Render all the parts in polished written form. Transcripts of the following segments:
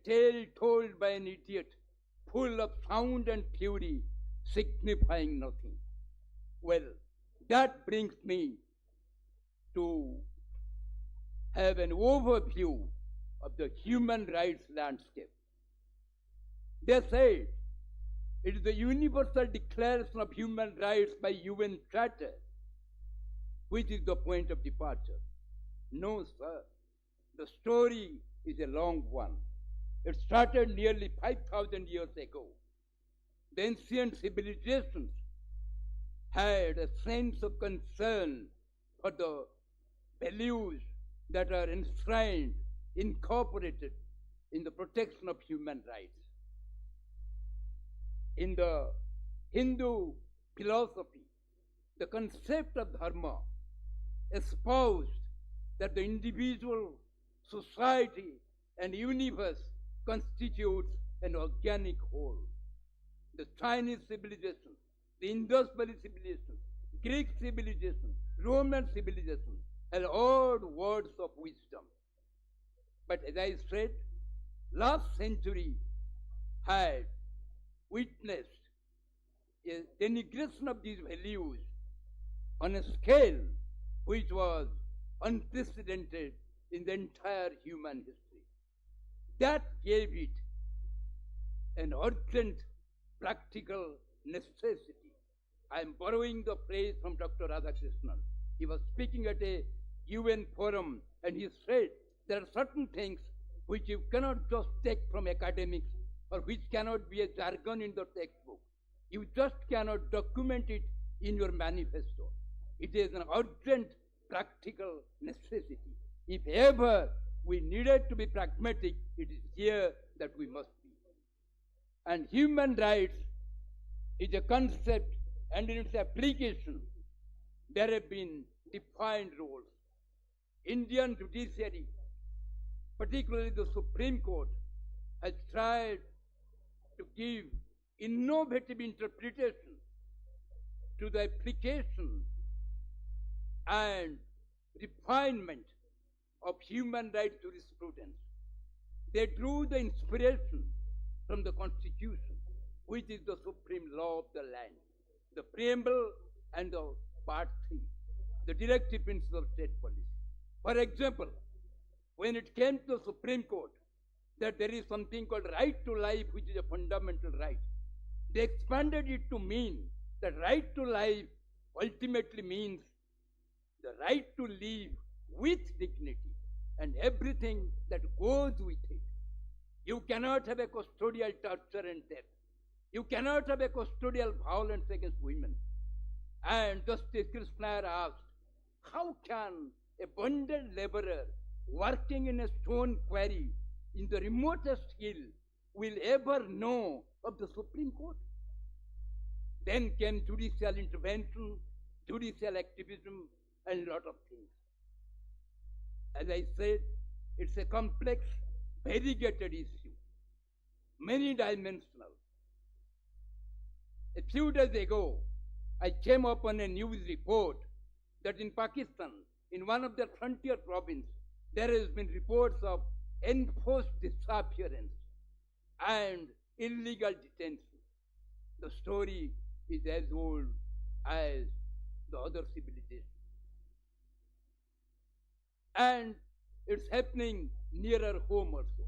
tale told by an idiot, full of sound and fury, signifying nothing. Well, that brings me to have an overview of the human rights landscape. They said it is the Universal Declaration of Human Rights by UN Charter which is the point of departure. No, sir. The story is a long one. It started nearly 5,000 years ago. The ancient civilizations had a sense of concern for the values that are enshrined, incorporated in the protection of human rights. In the Hindu philosophy, the concept of dharma espoused that the individual, society, and universe constitutes an organic whole. The Chinese civilization, the Indus Valley civilization, Greek civilization, Roman civilization had odd words of wisdom. But as I said, last century had witnessed a denigration of these values on a scale which was unprecedented in the entire human history. That gave it an urgent practical necessity. I am borrowing the phrase from Dr. Radhakrishnan. He was speaking at a UN forum and he said there are certain things which you cannot just take from academics or which cannot be a jargon in the textbook. You just cannot document it in your manifesto. It is an urgent practical necessity. If ever we needed to be pragmatic, it is here that we must be. And human rights is a concept, and in its application, there have been defined roles. Indian judiciary, particularly the Supreme Court, has tried to give innovative interpretation to the application and refinement of human rights jurisprudence. They drew the inspiration from the Constitution, which is the supreme law of the land, the preamble and the part 3, the directive principles of state policy. For example, when it came to the Supreme Court, that there is something called right to life, which is a fundamental right, they expanded it to mean that right to life ultimately means the right to live with dignity and everything that goes with it. You cannot have a custodial torture and death. You cannot have a custodial violence against women. And Justice Krishna asked, how can a bonded laborer working in a stone quarry in the remotest hill will ever know of the Supreme Court? Then came judicial intervention, judicial activism, and a lot of things. As I said, it's a complex, variegated issue, many dimensional. A few days ago, I came upon a news report that in Pakistan, in one of their frontier provinces, there has been reports of enforced disappearance and illegal detention. The story is as old as the other civilizations. And it's happening nearer home also.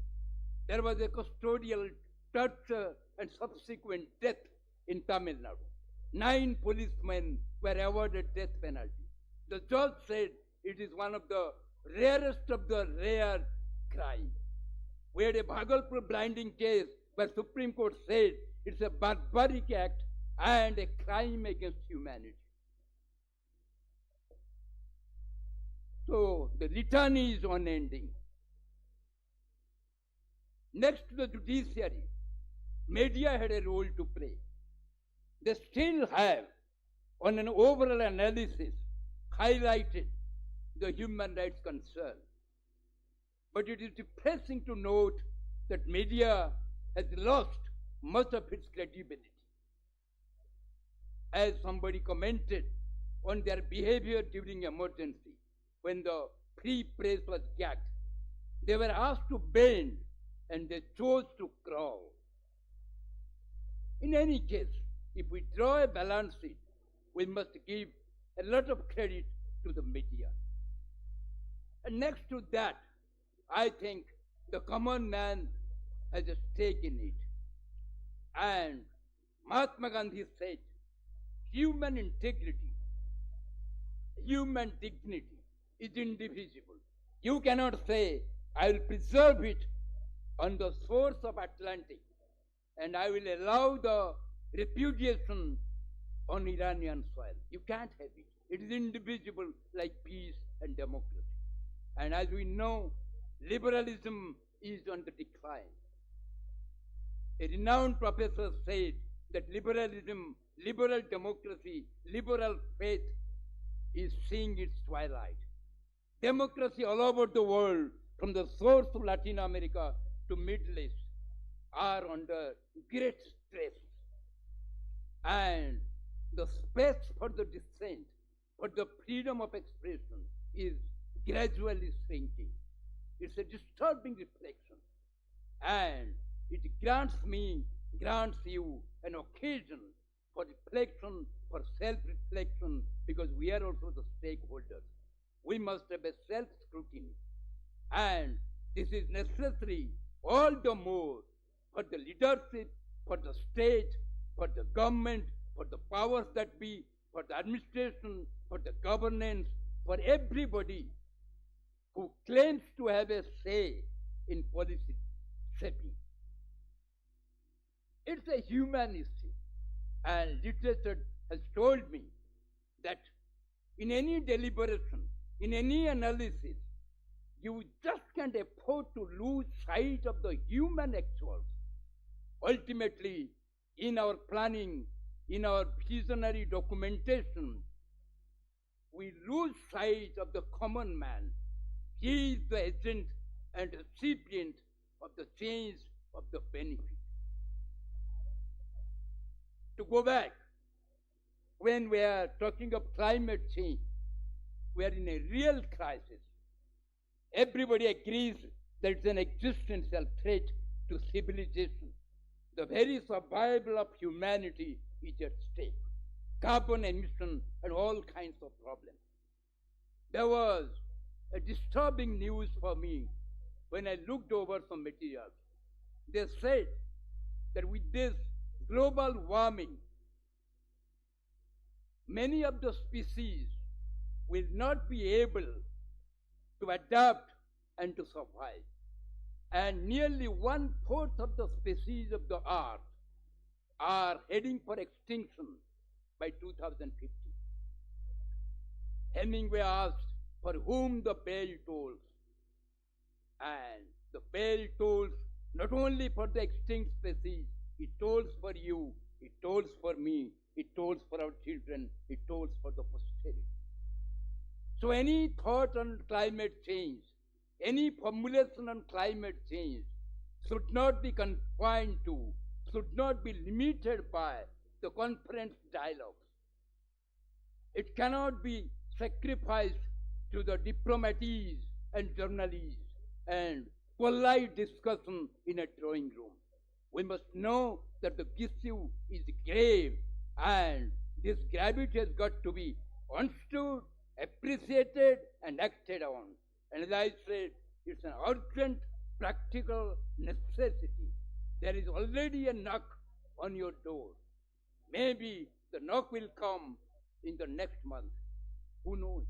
There was a custodial torture and subsequent death in Tamil Nadu. 9 policemen were awarded death penalty. The judge said it is one of the rarest of the rare crimes. We had a Bhagalpur blinding case where Supreme Court said it's a barbaric act and a crime against humanity. So the litany is unending. Next to the judiciary, media had a role to play. They still have, on an overall analysis, highlighted the human rights concern. But it is depressing to note that media has lost much of its credibility. As somebody commented on their behavior during emergency, when the free press was gagged, they were asked to bend and they chose to crawl. In any case, if we draw a balance sheet, we must give a lot of credit to the media. And next to that, I think the common man has a stake in it. And Mahatma Gandhi said, human integrity, human dignity is indivisible. You cannot say, I will preserve it on the shores of Atlantic and I will allow the repudiation on Iranian soil. You can't have it. It is indivisible like peace and democracy. And as we know, liberalism is on the decline. A renowned professor said that liberalism, liberal democracy, liberal faith is seeing its twilight. Democracy all over the world, from the source of Latin America to Middle East, are under great stress. And the space for the dissent, for the freedom of expression is gradually shrinking. It's a disturbing reflection. And it grants me, grants you an occasion for reflection, for self-reflection, because we are also the stakeholders. We must have a self-scrutiny. And this is necessary all the more for the leadership, for the state, for the government, for the powers that be, for the administration, for the governance, for everybody who claims to have a say in policy shaping. It's a human issue. And literature has told me that in any deliberation, in any analysis, you just can't afford to lose sight of the human actuals. Ultimately, in our planning, in our visionary documentation, we lose sight of the common man. He is the agent and recipient of the change of the benefit. To go back, when we are talking of climate change, we are in a real crisis. Everybody agrees that it's an existential threat to civilization. The very survival of humanity is at stake. Carbon emission and all kinds of problems. There was a disturbing news for me when I looked over some materials. They said that with this global warming, many of the species will not be able to adapt and to survive. And nearly 1/4 of the species of the earth are heading for extinction by 2050. Hemingway asked, for whom the bell tolls? And the bell tolls not only for the extinct species, it tolls for you, it tolls for me, it tolls for our children, it tolls for the posterity. So any thought on climate change, any formulation on climate change should not be confined to, should not be limited by the conference dialogues. It cannot be sacrificed to the diplomats and journalists and polite discussion in a drawing room. We must know that the issue is grave and this gravity has got to be understood, appreciated and acted on. And as I said, it's an urgent practical necessity. There is already a knock on your door. Maybe the knock will come in the next month. Who knows?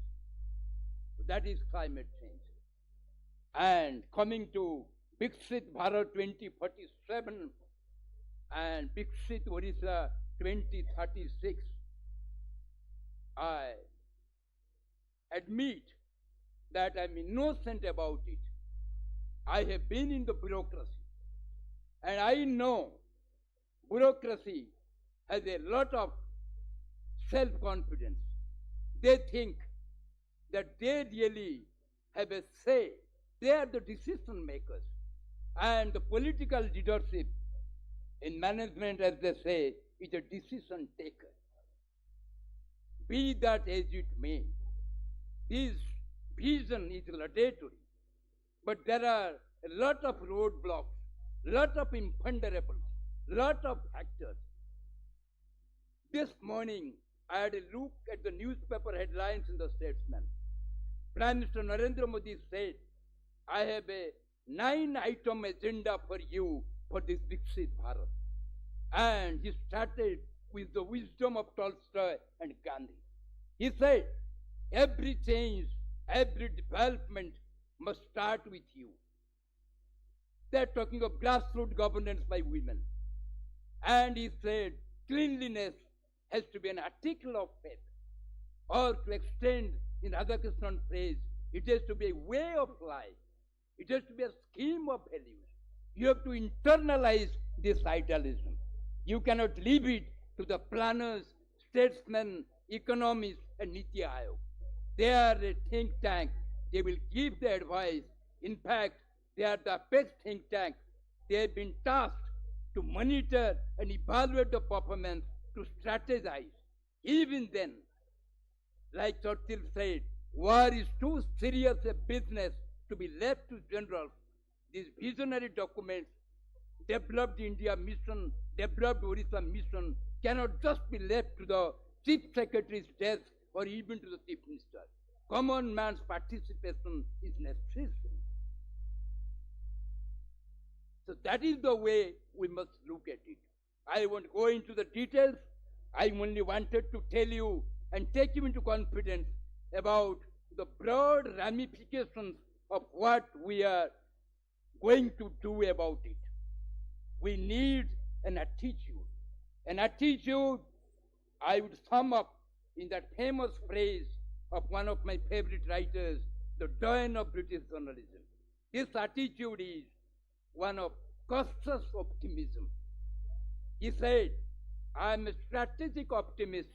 That is climate change. And coming to Viksit Bharat 2047 and Viksit Odisha 2036, I admit that I'm innocent about it. I have been in the bureaucracy and I know bureaucracy has a lot of self-confidence. They think that they really have a say. They are the decision makers. And the political leadership in management, as they say, is a decision taker. Be that as it may, this vision is laudatory, but there are a lot of roadblocks lot of imponderables, lot of factors. This morning, I had a look at the newspaper headlines in the Statesman. Prime Minister Narendra Modi said, I have a 9-item agenda for you for this Viksit Bharat. And he started with the wisdom of Tolstoy and Gandhi. He said, every change, every development must start with you. They're talking of grassroots governance by women. And he said, cleanliness has to be an article of faith. Or to extend in Radhakrishnan phrase, it has to be a way of life. It has to be a scheme of values. You have to internalize this idealism. You cannot leave it to the planners, statesmen, economists, and Niti Aayog. They are a think tank. They will give the advice. In fact, they are the best think tank. They have been tasked to monitor and evaluate the performance, to strategize. Even then, like Churchill said, war is too serious a business to be left to generals. These visionary documents, developed India mission, developed Odisha mission, cannot just be left to the Chief Secretary's desk or even to the Chief Minister. Common man's participation is necessary. So that is the way we must look at it. I won't go into the details. I only wanted to tell you and take you into confidence about the broad ramifications of what we are going to do about it. We need an attitude. An attitude I would sum up in that famous phrase of one of my favorite writers, the dawn of British journalism. This attitude is one of cautious optimism. He said, I am a strategic optimist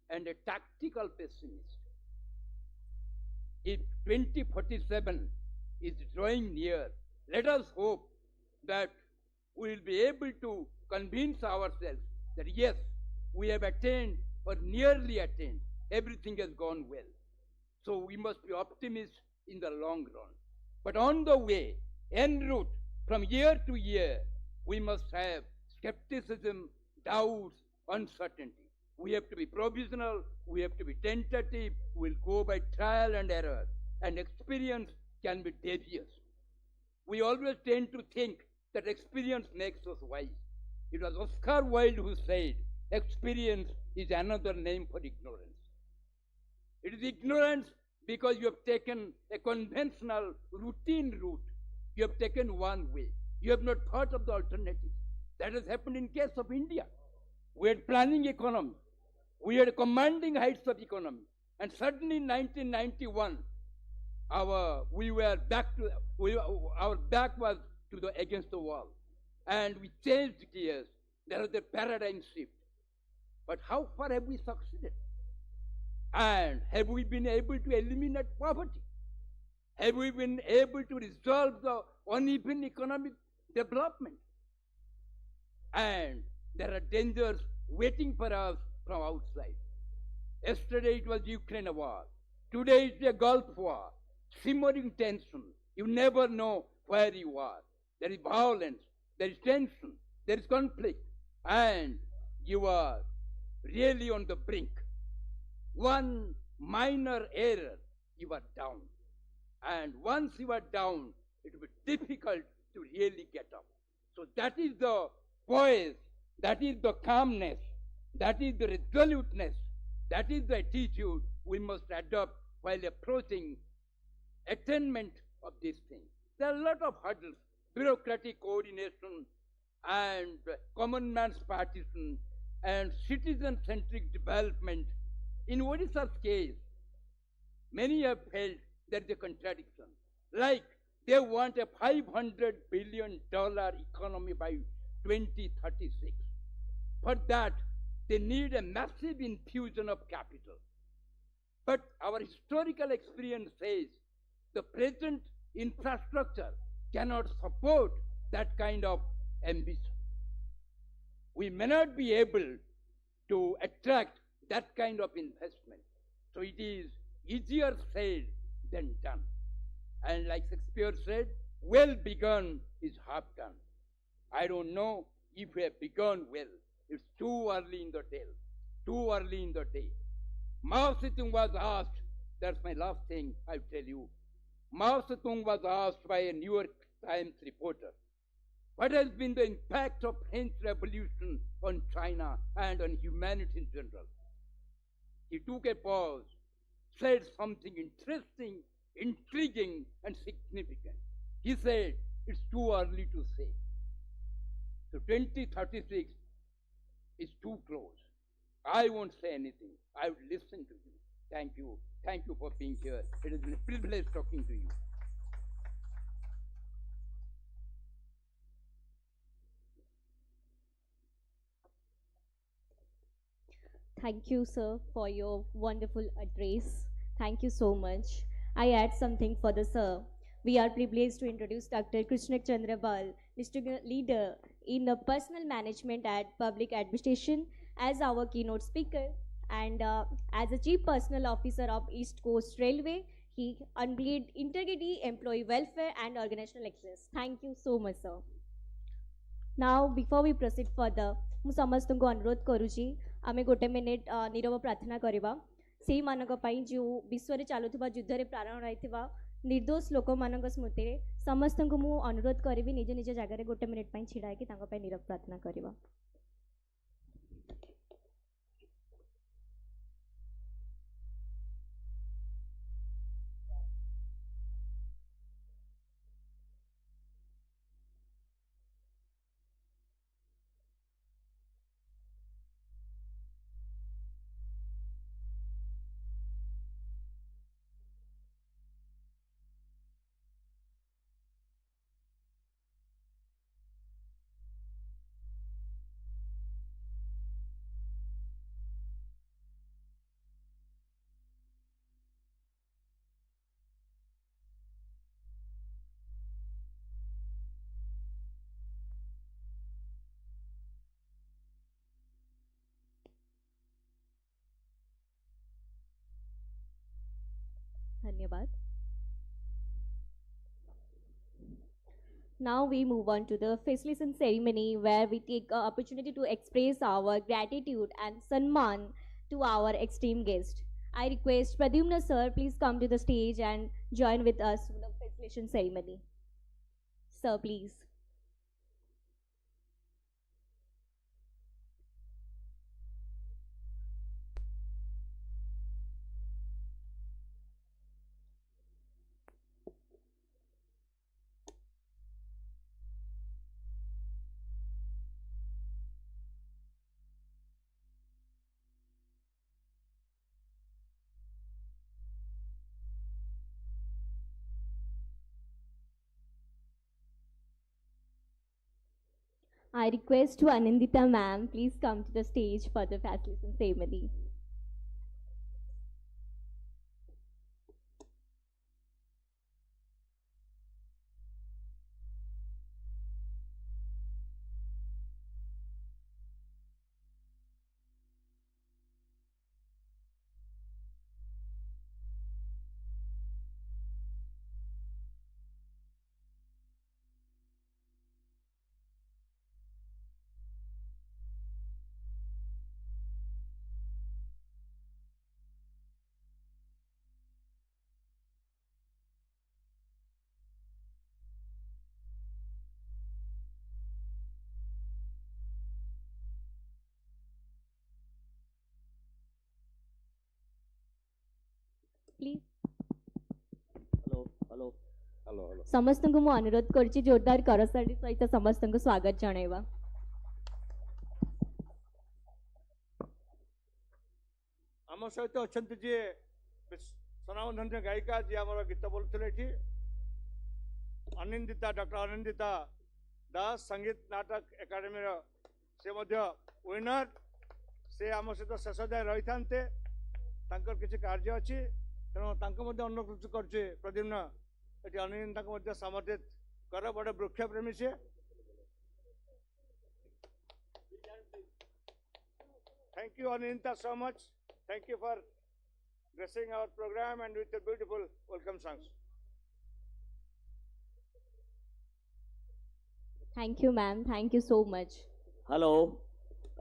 and a tactical pessimist. If 2047 is drawing near, let us hope that we will be able to convince ourselves that yes, we have attained or nearly attained, everything has gone well. So we must be optimists in the long run. But on the way, en route, from year to year, we must have skepticism, doubts, uncertainty. We have to be provisional, we have to be tentative, we'll go by trial and error, and experience can be devious. We always tend to think that experience makes us wise. It was Oscar Wilde who said, experience is another name for ignorance. It is ignorance because you have taken a conventional, routine route. You have taken one way. You have not thought of the alternative. That has happened in case of India. We had planning economy. We had commanding heights of economy. And suddenly in 1991, our back was against the wall. And we changed gears. There was a paradigm shift. But how far have we succeeded? And have we been able to eliminate poverty? Have we been able to resolve the uneven economic development? And there are dangers waiting for us from outside. Yesterday it was Ukraine war. Today it's a Gulf war. Simmering tension. You never know where you are. There is violence. There is tension. There is conflict. And you are really on the brink. One minor error, you are down. And once you are down, it will be difficult to really get up. So that is the poise, that is the calmness, that is the resoluteness, that is the attitude we must adopt while approaching attainment of this thing. There are a lot of hurdles, bureaucratic coordination and common man's partition and citizen-centric development. In Odisha's case, many have felt there is a contradiction. Like they want a $500 billion economy by 2036. For that, they need a massive infusion of capital. But our historical experience says the present infrastructure cannot support that kind of ambition. We may not be able to attract that kind of investment. So it is easier said than done. And like Shakespeare said, well begun is half done. I don't know if we have begun well. It's too early in the tale. Too early in the day. Mao Zedong was asked, that's my last thing I'll tell you. Mao Zedong was asked by a New York Times reporter, what has been the impact of French Revolution on China and on humanity in general? He took a pause, said something interesting, intriguing, and significant. He said, it's too early to say. So 2036 is too close. I won't say anything. I would listen to you. Thank you. Thank you for being here. It has been a privilege talking to you. Thank you, sir, for your wonderful address. Thank you so much. I add something for the sir. We are privileged to introduce Dr. Krishna Chandra Bal, district leader in the personal management at public administration, as our keynote speaker. And as a chief personal officer of East Coast Railway, he unleashed integrity, employee welfare, and organizational excellence. Thank you so much, sir. Now, before we proceed further, ମୁଁ ସମସ୍ତଙ୍କୁ ଅନୁରୋଧ କରୁଛି ଆମେ ଗୋଟେ minute ନିରବ ପ୍ରାର୍ଥନା କରିବା ସେଇମାନଙ୍କ ପାଇଁ ଯେଉଁ ବିଶ୍ୱରେ ଚାଲୁଥିବା ଯୁଦ୍ଧରେ ପ୍ରାଣ ହରାଇଥିବା ନିର୍ଦ୍ଦୋଷ ଲୋକମାନଙ୍କ ସ୍ମୃତିରେ ସମସ୍ତଙ୍କୁ ମୁଁ ଅନୁରୋଧ କରିବି ନିଜ ନିଜ ଜାଗାରେ ଗୋଟେ ମିନିଟ୍ ପାଇଁ ଛିଡ଼ା ହେଇକି ତାଙ୍କ ପାଇଁ ନିରବ ପ୍ରାର୍ଥନା କରିବା। धन्यवाद। Now we move on to the facilitation ceremony where we take an opportunity to express our gratitude and sanman to our esteemed guest. I request Pradyumna sir, please come to the stage and join with us in the facilitation ceremony. Sir, please. I request to Anindita ma'am, please come to the stage for the facilitation ceremony. Please. Hello, hello, hello, hello. ସମସ୍ତଙ୍କୁ ମୁଁ ଅନୁରୋଧ କରୁଛି ଜୋରଦାର କରତାଳି ସହିତ ସମସ୍ତଙ୍କୁ ସ୍ୱାଗତ ଜଣାଇବା। ଆମ ସହିତ ଅଛନ୍ତି ଯିଏ ସ୍ୱନାମଧନ୍ୟ ଗାୟିକା ଯିଏ ଆମର ଗୀତ ବୋଲୁଥିଲେ ଏଠି ଅନିନ୍ଦିତା ଡକ୍ଟର ଅନିନ୍ଦିତା ଦାସ ସଙ୍ଗୀତ ନାଟକ ଏକାଡେମୀର ସେ ମଧ୍ୟ ୱିନର ସେ ଆମ ସହିତ ଶେଷ ଯାଏ ରହିଥାନ୍ତେ ତାଙ୍କର କିଛି କାର୍ଯ୍ୟ ଅଛି ତେଣୁ ତାଙ୍କୁ ମଧ୍ୟ ଅନୁରୋଧ କରୁଛି ପ୍ରଦ୍ୟୁମ୍ନ ଏଠି ଅନିନ୍ଦିତାଙ୍କୁ ମଧ୍ୟ ସମର୍ଥିତ କର ବଡ଼ ବୃକ୍ଷପ୍ରେମୀ ସେ Thank you Anindita so much. Thank you for gracing our program and with your beautiful welcome songs. Thank you, ma'am. Thank you so much. Hello.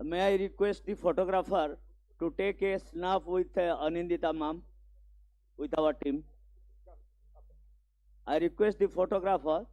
May I request the photographer to take a snap with Anindita ma'am, with our team? I request the photographer.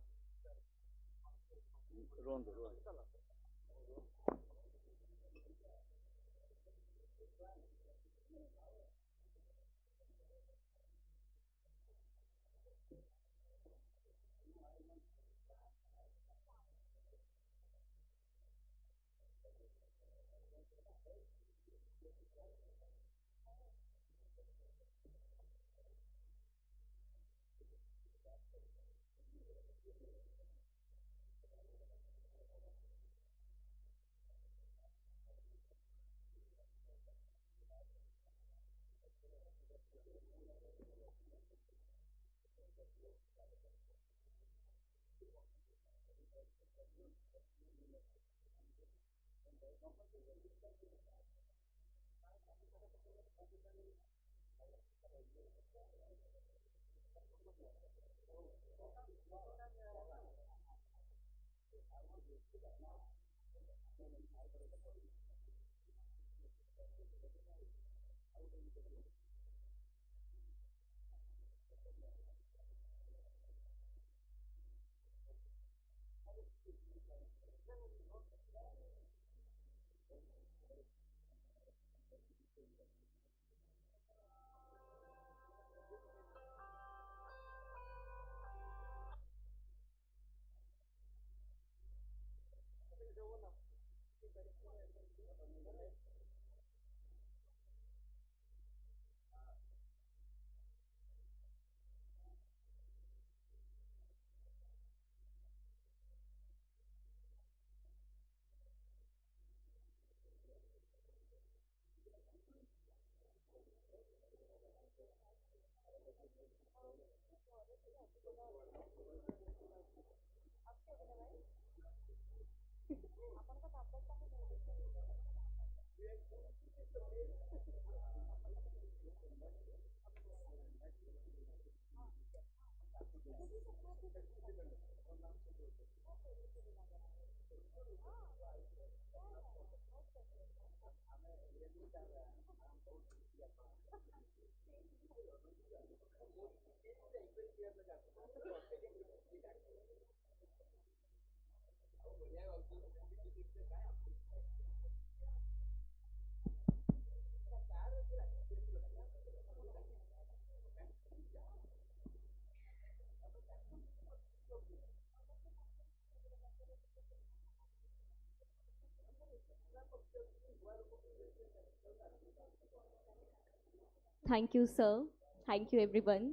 Thank you, sir. Thank you, everyone.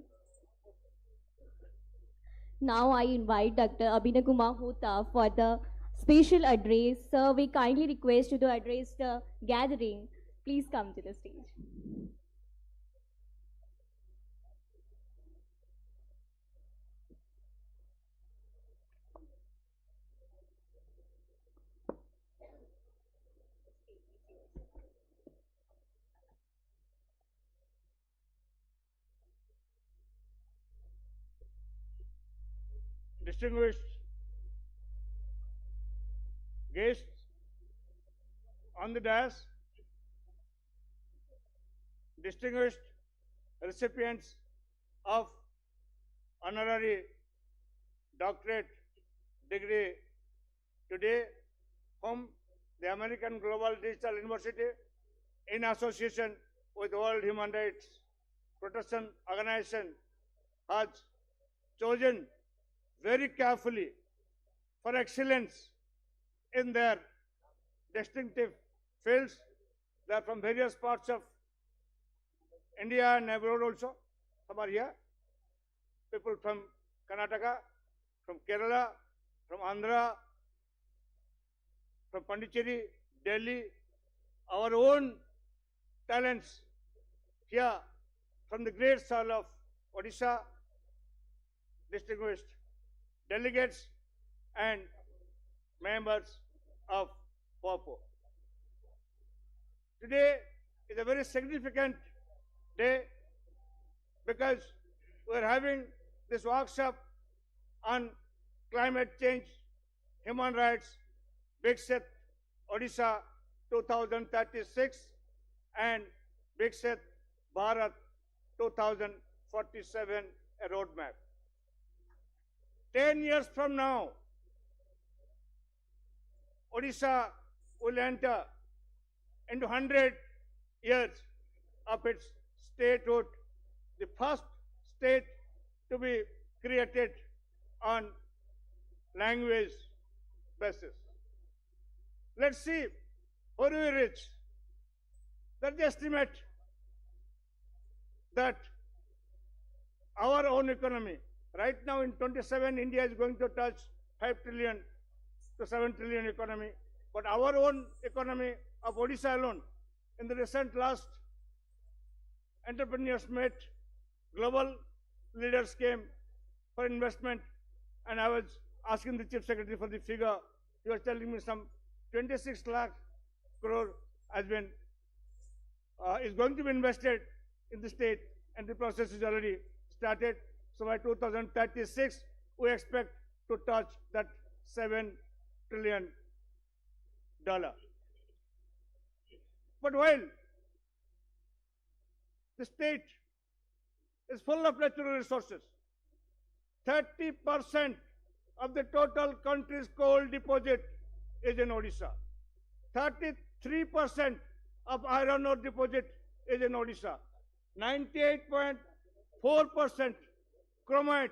Now I invite Dr. Abhinakumar Hota for the special address. Sir, we kindly request you to address the gathering. Please come to the stage. Distinguished guests on the dais, distinguished recipients of honorary doctorate degree today, whom the American Global Digital University, in association with World Human Rights Protection Organization, has chosen very carefully for excellence in their distinctive fields. They are from various parts of India and abroad also. Some are here. People from Karnataka, from Kerala, from Andhra, from Pondicherry, Delhi, our own talents here from the great soil of Odisha, distinguished delegates and members of WHRPO. Today is a very significant day because we are having this workshop on climate change Human Rights, Viksit Odisha 2036 and Viksit Bharat 2047, a roadmap. 10 years from now, Odisha will enter into 100 years of its statehood, the first state to be created on language basis. Let's see where we reach. That's the estimate that our own economy, right now in 27, India is going to touch 5 trillion to 7 trillion economy. But our own economy of Odisha alone, in the recent last entrepreneurs met, global leaders came for investment, and I was asking the Chief Secretary for the figure. He was telling me some 26 lakh crore has been, is going to be invested in the state, and the process is already started. So by 2036, we expect to touch that $7 trillion. But while the state is full of natural resources, 30% of the total country's coal deposit is in Odisha. 33% of iron ore deposit is in Odisha. 98.4% chromite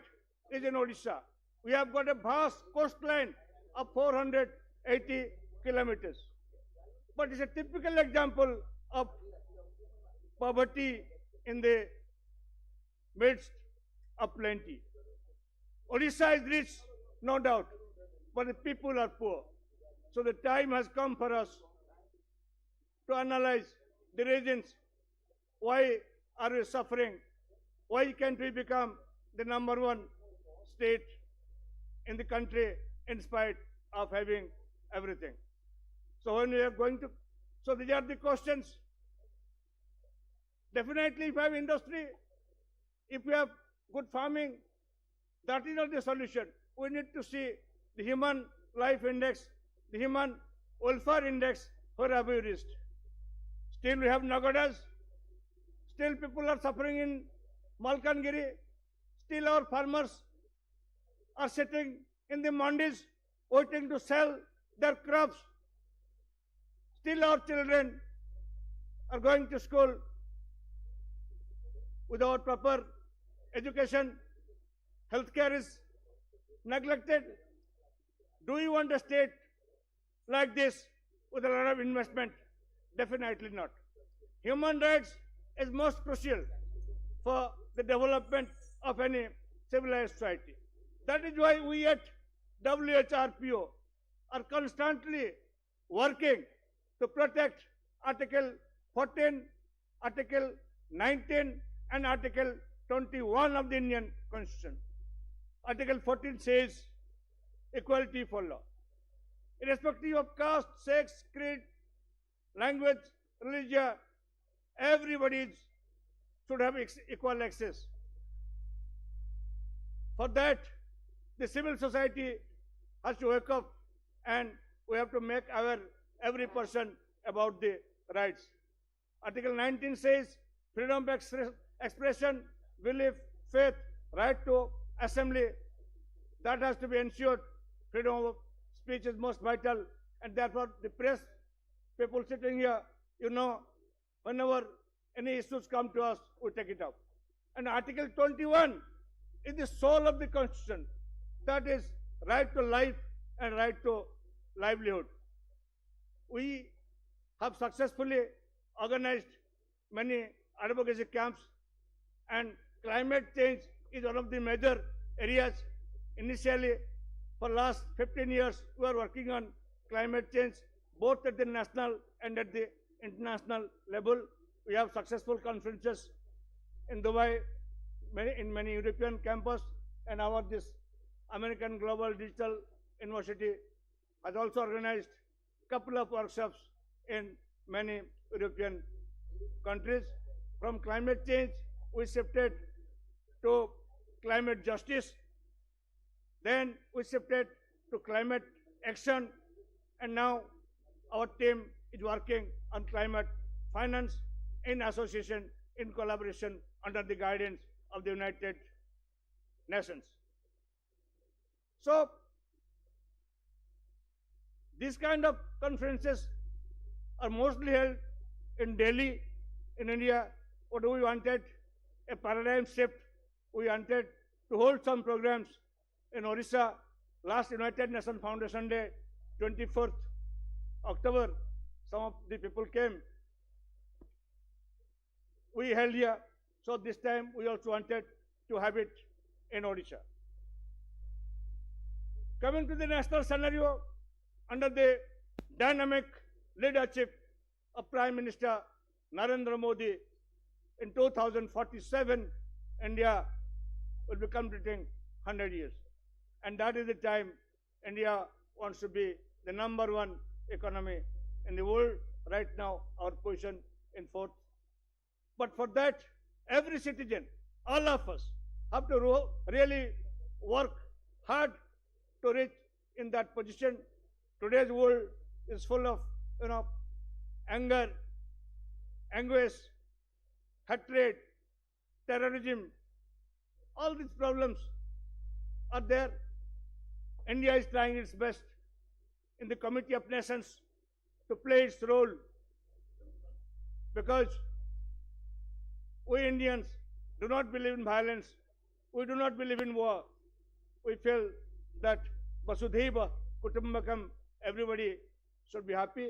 is in Odisha. We have got a vast coastline of 480 kilometers. But it's a typical example of poverty in the midst of plenty. Odisha is rich, no doubt, but the people are poor. So the time has come for us to analyze the reasons. Why are we suffering? Why can't we become the #1 state in the country in spite of having everything? So when we are going to, so these are the questions. Definitely if we have industry, if we have good farming, that is not the solution. We need to see the human life index, the human welfare index, where have we reached? Still we have Nagadas, still people are suffering in Malkangiri, still our farmers are sitting in the mandis waiting to sell their crops. Still our children are going to school without proper education. Healthcare is neglected. Do you want a state like this with a lot of investment? Definitely not. Human rights is most crucial for the development of any civilized society. That is why we at WHRPO are constantly working to protect Article 14, Article 19, and Article 21 of the Indian Constitution. Article 14 says equality for law. Irrespective of caste, sex, creed, language, religion, everybody should have equal access. For that, the civil society has to wake up, and we have to make aware every person about the rights. Article 19 says freedom of expression, belief, faith, right to assembly, that has to be ensured. Freedom of speech is most vital, and therefore the press, people sitting here, you know, whenever any issues come to us, we take it up. And Article 21 is the soul of the Constitution. That is right to life and right to livelihood. We have successfully organized many advocacy camps, and climate change is one of the major areas. Initially, for last 15 years, we are working on climate change, both at the national and at the international level. We have successful conferences in Dubai, in many European campus, and this American Global Digital University has also organized a couple of workshops in many European countries. From climate change, we shifted to climate justice. Then we shifted to climate action, and now our team is working on climate finance in association, in collaboration, under the guidance of the United Nations. So, these kind of conferences are mostly held in Delhi, in India. What we wanted? A paradigm shift. We wanted to hold some programs in Odisha. Last United Nations Foundation Day, 24th October, some of the people came. We held here. So this time we also wanted to have it in Odisha. Coming to the national scenario, under the dynamic leadership of Prime Minister Narendra Modi, in 2047, India will be completing 100 years. And that is the time India wants to be the #1 economy in the world. Right now, our position in 4th. But for that, every citizen, all of us, have to really work hard to reach in that position. Today's world is full of, anger, anguish, hatred, terrorism. All these problems are there. India is trying its best in the Committee of Nations to play its role, because we Indians do not believe in violence. We do not believe in war. We feel that Vasudhaiva Kutumbakam, everybody should be happy.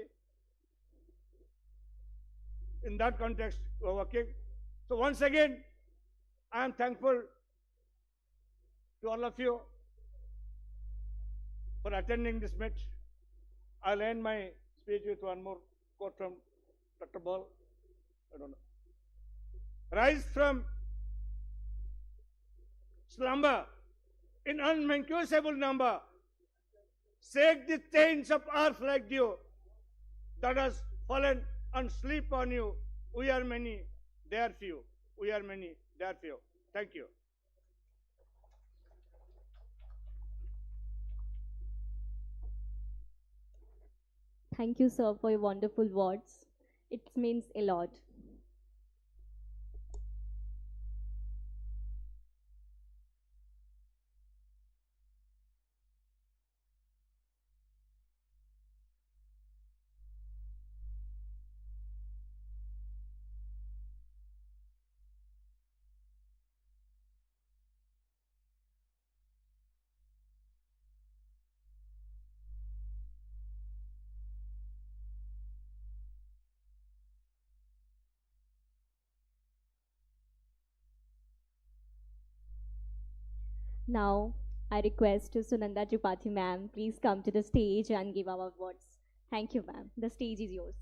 In that context, we are working. So once again, I am thankful to all of you for attending this meet. I'll end my speech with one more quote from Dr. Ball. I don't know. Rise from slumber in unmanquishable number. Shake the chains of earth like dew that has fallen and sleep on you. We are many, they are few. We are many, they are few. Thank you. Thank you, sir, for your wonderful words. It means a lot. Now, I request Sunanda Tripathi ma'am, please come to the stage and give our words. Thank you, ma'am. The stage is yours.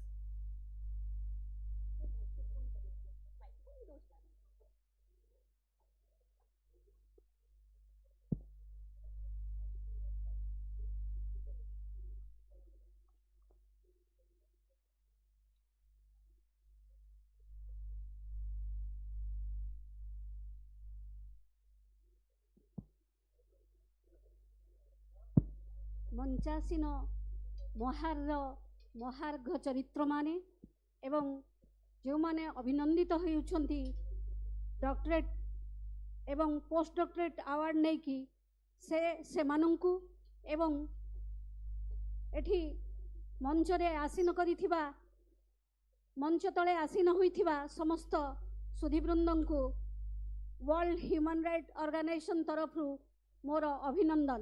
मंचासीन महार्घ चरित्र माने एवं जो माने अभिनंदित होउछंती doctorate एवं post doctorate award नहीं कि से मानंकु एवं एठी मंच रे आसीन करिथिबा मंच तले आसीन होइथिबा समस्त सुधीवृंदंकु वर्ल्ड ह्यूमन राइट ऑर्गेनाइजेशन तरफ मोर अभिनंदन।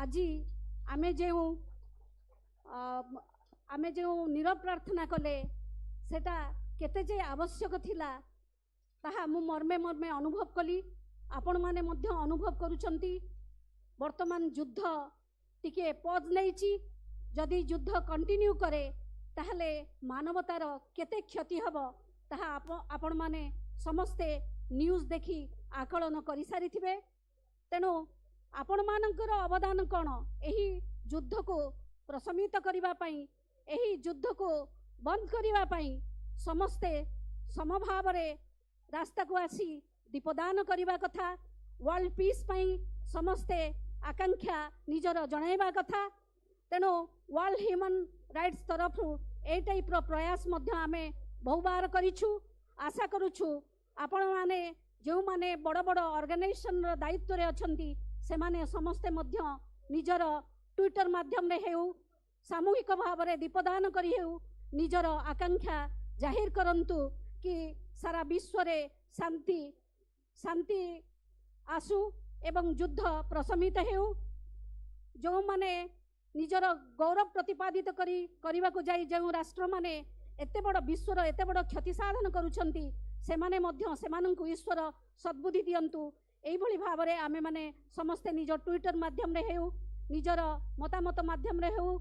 आज आमे जो नीरव प्रार्थना कले सेटा केते जे आवश्यक थिला ताहा मु मर्मे मर्मे अनुभव कली। आपण माने मध्य अनुभव करूचंती वर्तमान युद्ध टिके पॉज नैची। जदि युद्ध कंटिन्यू करे ताहले मानवतार केते क्षति हबो ताहा आपण माने समस्ते न्यूज देखी आकलन करि सारिथिबे। तेनु आपण मानकर अवदान कौन एही युद्ध को प्रशमित करिबा पई एही युद्ध को बंद करिबा पई समस्ते समभाव रे रास्ता को आसी दीपदान करिबा कथा। वर्ल्ड पीस पई समस्ते आकांक्षा निजर जणाइबा कथा। तेणु वर्ल्ड ह्यूमन राइट्स तरफ ए टाइप प्रयास मध्य आमे बहु बार करिछु। आशा करूछु आपण माने जो माने बड़ बड़ ऑर्गेनाइजेशन रो दायित्व रे अछंती से माने समस्ते मध्य निजर ट्विटर माध्यम रे हेउ सामूहिक भाव रे दीपदान करी हेउ निजर आकांक्षा जाहिर करंतु कि सारा विश्व रे शांति शांति आसु एवं युद्ध प्रशमित हेउ। जो माने निजर गौरव प्रतिपादित करने को जाई जो राष्ट्र माने एते बड़ विश्वर एते बड़ क्षति साधन करुछंती से माने मध्य सेमानंकु ईश्वर सद्बुद्धि दियंतु। एई भली भाव रे आमे माने समस्ते निज ट्विटर माध्यम रे हेउ निजर मतामत माध्यम रे हेउ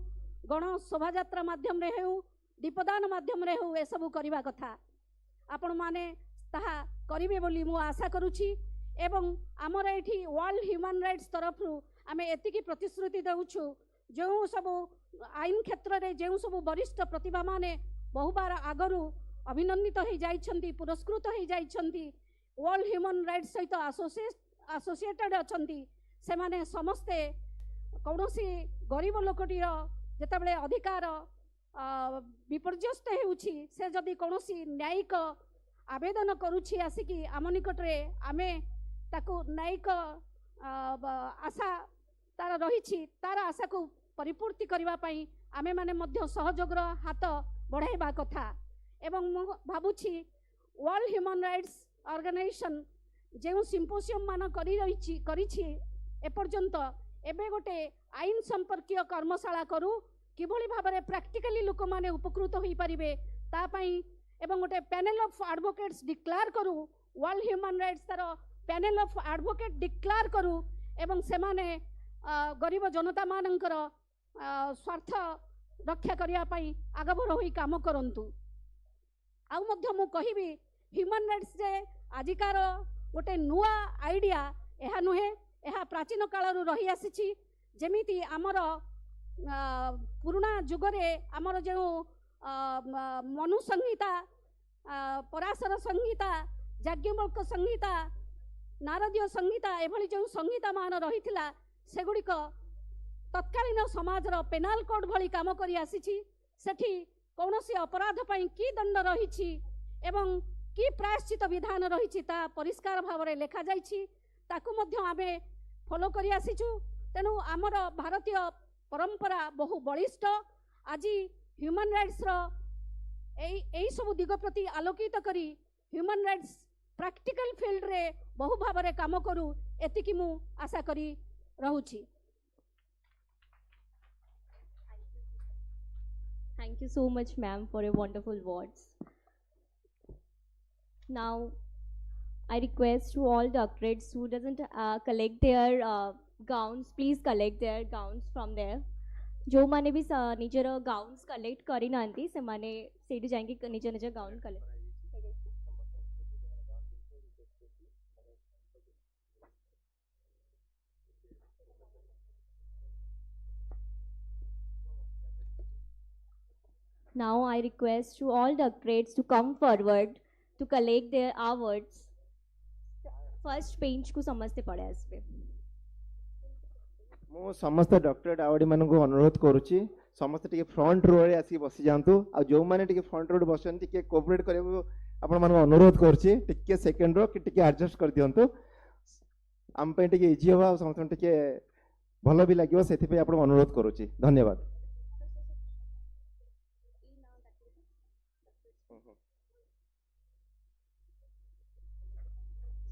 गण शोभा यात्रा माध्यम रे हेउ दीपदान माध्यम रे हेउ ए सब करबा कथा आपण माने ताहा करिवे बोली मु आशा करूछि। एवं आमर एठी वर्ल्ड ह्यूमन राइट्स तरफ आमे एतिकी प्रतिश्रुति देउछु जो सब आईन क्षेत्र में जो सब वरिष्ठ प्रतिभा माने बहुबार आगरू अभिनंदित हो जाइछंती पुरस्कृत हो जाइछंती वर्ल्ड ह्यूमन राइट्स सहित एसोसिएटेड अछंती से माने समस्ते कौनसी गरीब लोकटीर जेतेबेले अधिकार विपर्यस्त हेउछि से जदि कौनसी न्यायिक आवेदन करुछि आसिकी आम निकटरे आमे ताकू न्यायिक आशा तार रही तार आशा को परिपूर्ति करबा पई आमे माने मध्य सहयोगर हाथ बढ़ाइबा कथा। एवं मु भाबुछि वर्ल्ड ह्यूमन राइट्स ऑर्गेनाइजेशन जो सिम्पोसियम मान करिछि एपर्यंत एबे गोटे आईन संपर्कीय कर्मशाला करू किभली भाबरे प्रैक्टिकली लोक माने उपकृत होई परिबे ता पई एवं गोटे पैनल ऑफ एडवोकेट्स डिक्लेयर करू वर्ल्ड ह्यूमन राइट्स तार पैनल ऑफ एडवोकेट डिक्लेयर करू एवं से माने गरीब जनता मानकर स्वार्थ रक्षा करिया पई आगभर होई काम करंतु। आउ मध्य मु कहिबी ह्यूमन राइट्स जे आजिकार गोटे नुआ आइडिया एहा नुहे एहा प्राचीन कालरू रही आसीछि जेमिति आमर पुराना जुगरे आमर जो मनु संहिता पराशर संहिता याज्ञवल्क संहिता नारदीय संहिता एभली जो संहिता मान रही सेगुड़िक तत्कालीन समाजर पेनाल कोड भली काम करी आसीछि सेठी कौनसी अपराध पई की दंड रही एवं की प्रायश्चित विधान रही परिष्कार भाव में लेखा जाइछि ताकू मध्य आमे फॉलो करी आसीछु। तेणु आमर भारतीय परंपरा बहु बलिष्ठ आज ह्यूमन राइट्स रो एई सब दिग प्रति आलोकित करी ह्यूमन राइट्स प्रैक्टिकल फील्ड रे बहु भाव में काम करू एतिकी मु आशा करी रहुछि। Thank you so much, ma'am, for your wonderful words. Now, I request to all doctorates who doesn't collect their gowns, please collect their gowns from there. जो माने भी निजर गाउन्स कलेक्ट करी नांती से माने सेठी जाएंगे निजर निजर gown collect. Now I request to all doctorates to come forward to collect their awards. First bench को समझते पड़े इस पे। मो समस्त डॉक्टरेट अवार्ड मान को अनुरोध करुच्ची समस्त टिके फ्रंट रो रे आसी बसी जांतु आ जो माने टिके फ्रंट रो बसन टिके कोऑपरेट करे आपण मान अनुरोध करुच्ची टिके सेकंड रो कि टिके एडजस्ट कर दियंतु आम पे टिके इजी होबा समस्त टिके भलो भी लागिवो सेथि पे आपण अनुरोध करुच्ची। धन्यवाद।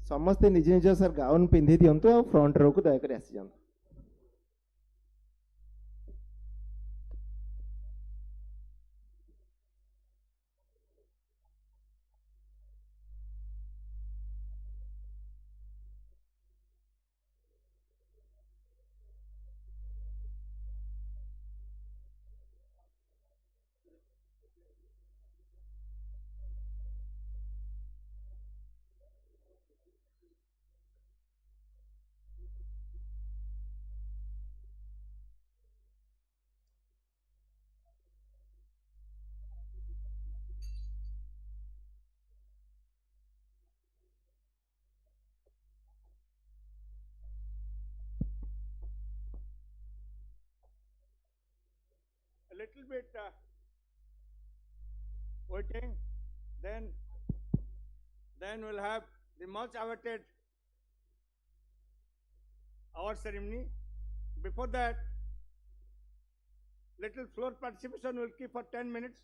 समस्ते निज निज सर गाउन पिंधि दियंतु आ फ्रंट रो को दया कर आसी जांतु। little bit waiting, then we'll have the much awaited award ceremony. Before that, little floor participation will keep for 10 minutes.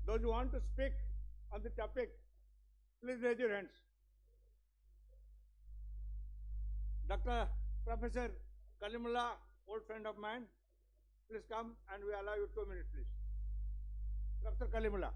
Those who want to speak on the topic, please raise your hands. Dr. Professor Kalimullah, old friend of mine, please come and we allow you 2 minutes, please. Professor Kalimullah.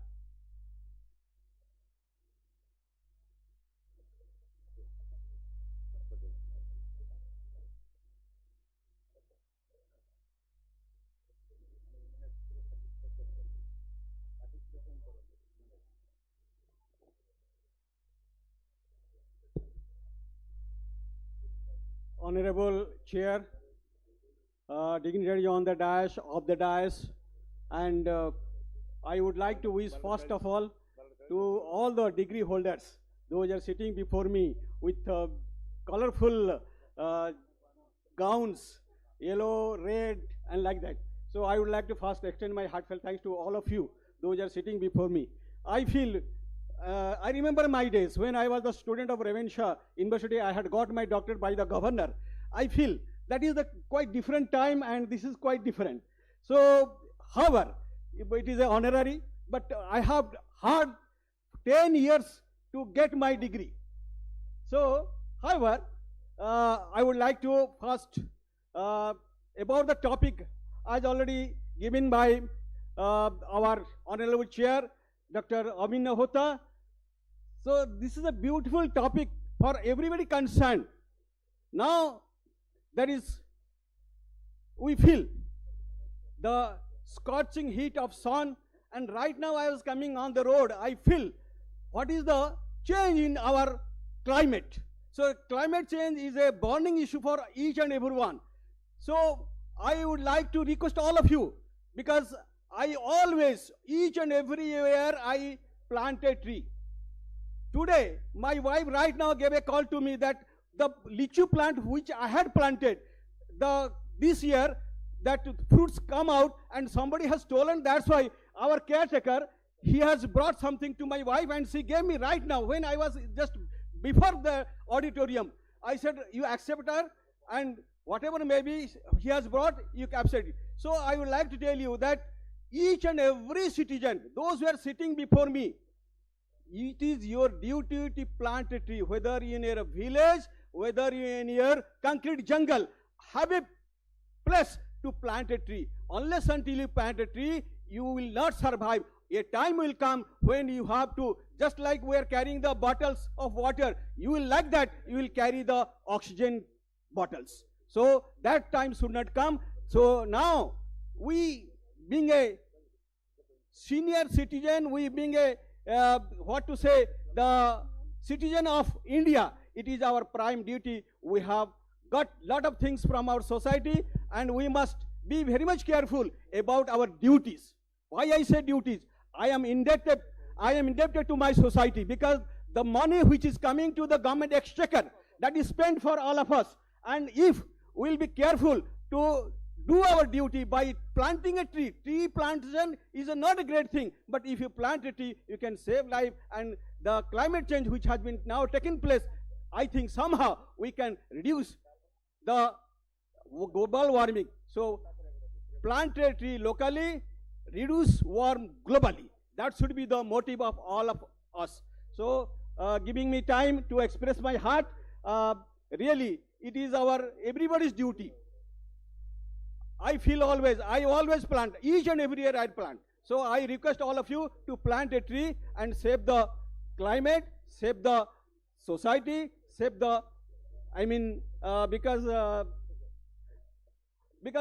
Honorable Chair, dignitaries on the dais, off the dais, and I would like to wish first of all to all the degree holders, those are sitting before me with colorful gowns, yellow, red, and like that. So I would like to first extend my heartfelt thanks to all of you, those are sitting before me. I feel I remember my days when I was a student of Ravenshaw University. I had got my doctorate by the governor. I feel that is the quite different time, and this is quite different. So, however, it is an honorary, but I have had 10 years to get my degree. So, however, I would like to first about the topic as already given by our honorable chair, Dr. Abhinna Hota. So this is a beautiful topic for everybody concerned. Now, that is, we feel the scorching heat of sun, and right now I was coming on the road, I feel what is the change in our climate. So climate change is a burning issue for each and everyone. So I would like to request all of you, because I always, each and every year, I plant a tree. Today, my wife right now gave a call to me that the lychee plant which I had planted, this year, that fruits come out and somebody has stolen. That's why our caretaker, he has brought something to my wife, and she gave me right now when I was just before the auditorium. I said, you accept her, and whatever maybe he has brought, you accept it. So I would like to tell you that each and every citizen, those who are sitting before me, it is your duty to plant a tree, whether in a village, whether in your concrete jungle, have a place to plant a tree. Unless until you plant a tree, you will not survive. A time will come when you have to, just like we are carrying the bottles of water, you will like that, you will carry the oxygen bottles. So that time should not come. So now, we being a senior citizen, we being a, the citizen of India, it is our prime duty. We have got lot of things from our society, and we must be very much careful about our duties. Why I say duties? I am indebted to my society, because the money which is coming to the government exchequer, that is spent for all of us. And if we will be careful to do our duty by planting a tree. Tree plantation is not a great thing, but if you plant a tree, you can save life. And the climate change which has been now taken place, I think somehow we can reduce the global warming. So plant a tree locally, reduce warm globally. That should be the motive of all of us. So giving me time to express my heart, really it is everybody's duty. I always plant, each and every year I plant. So I request all of you to plant a tree and save the climate, save the society, save the, because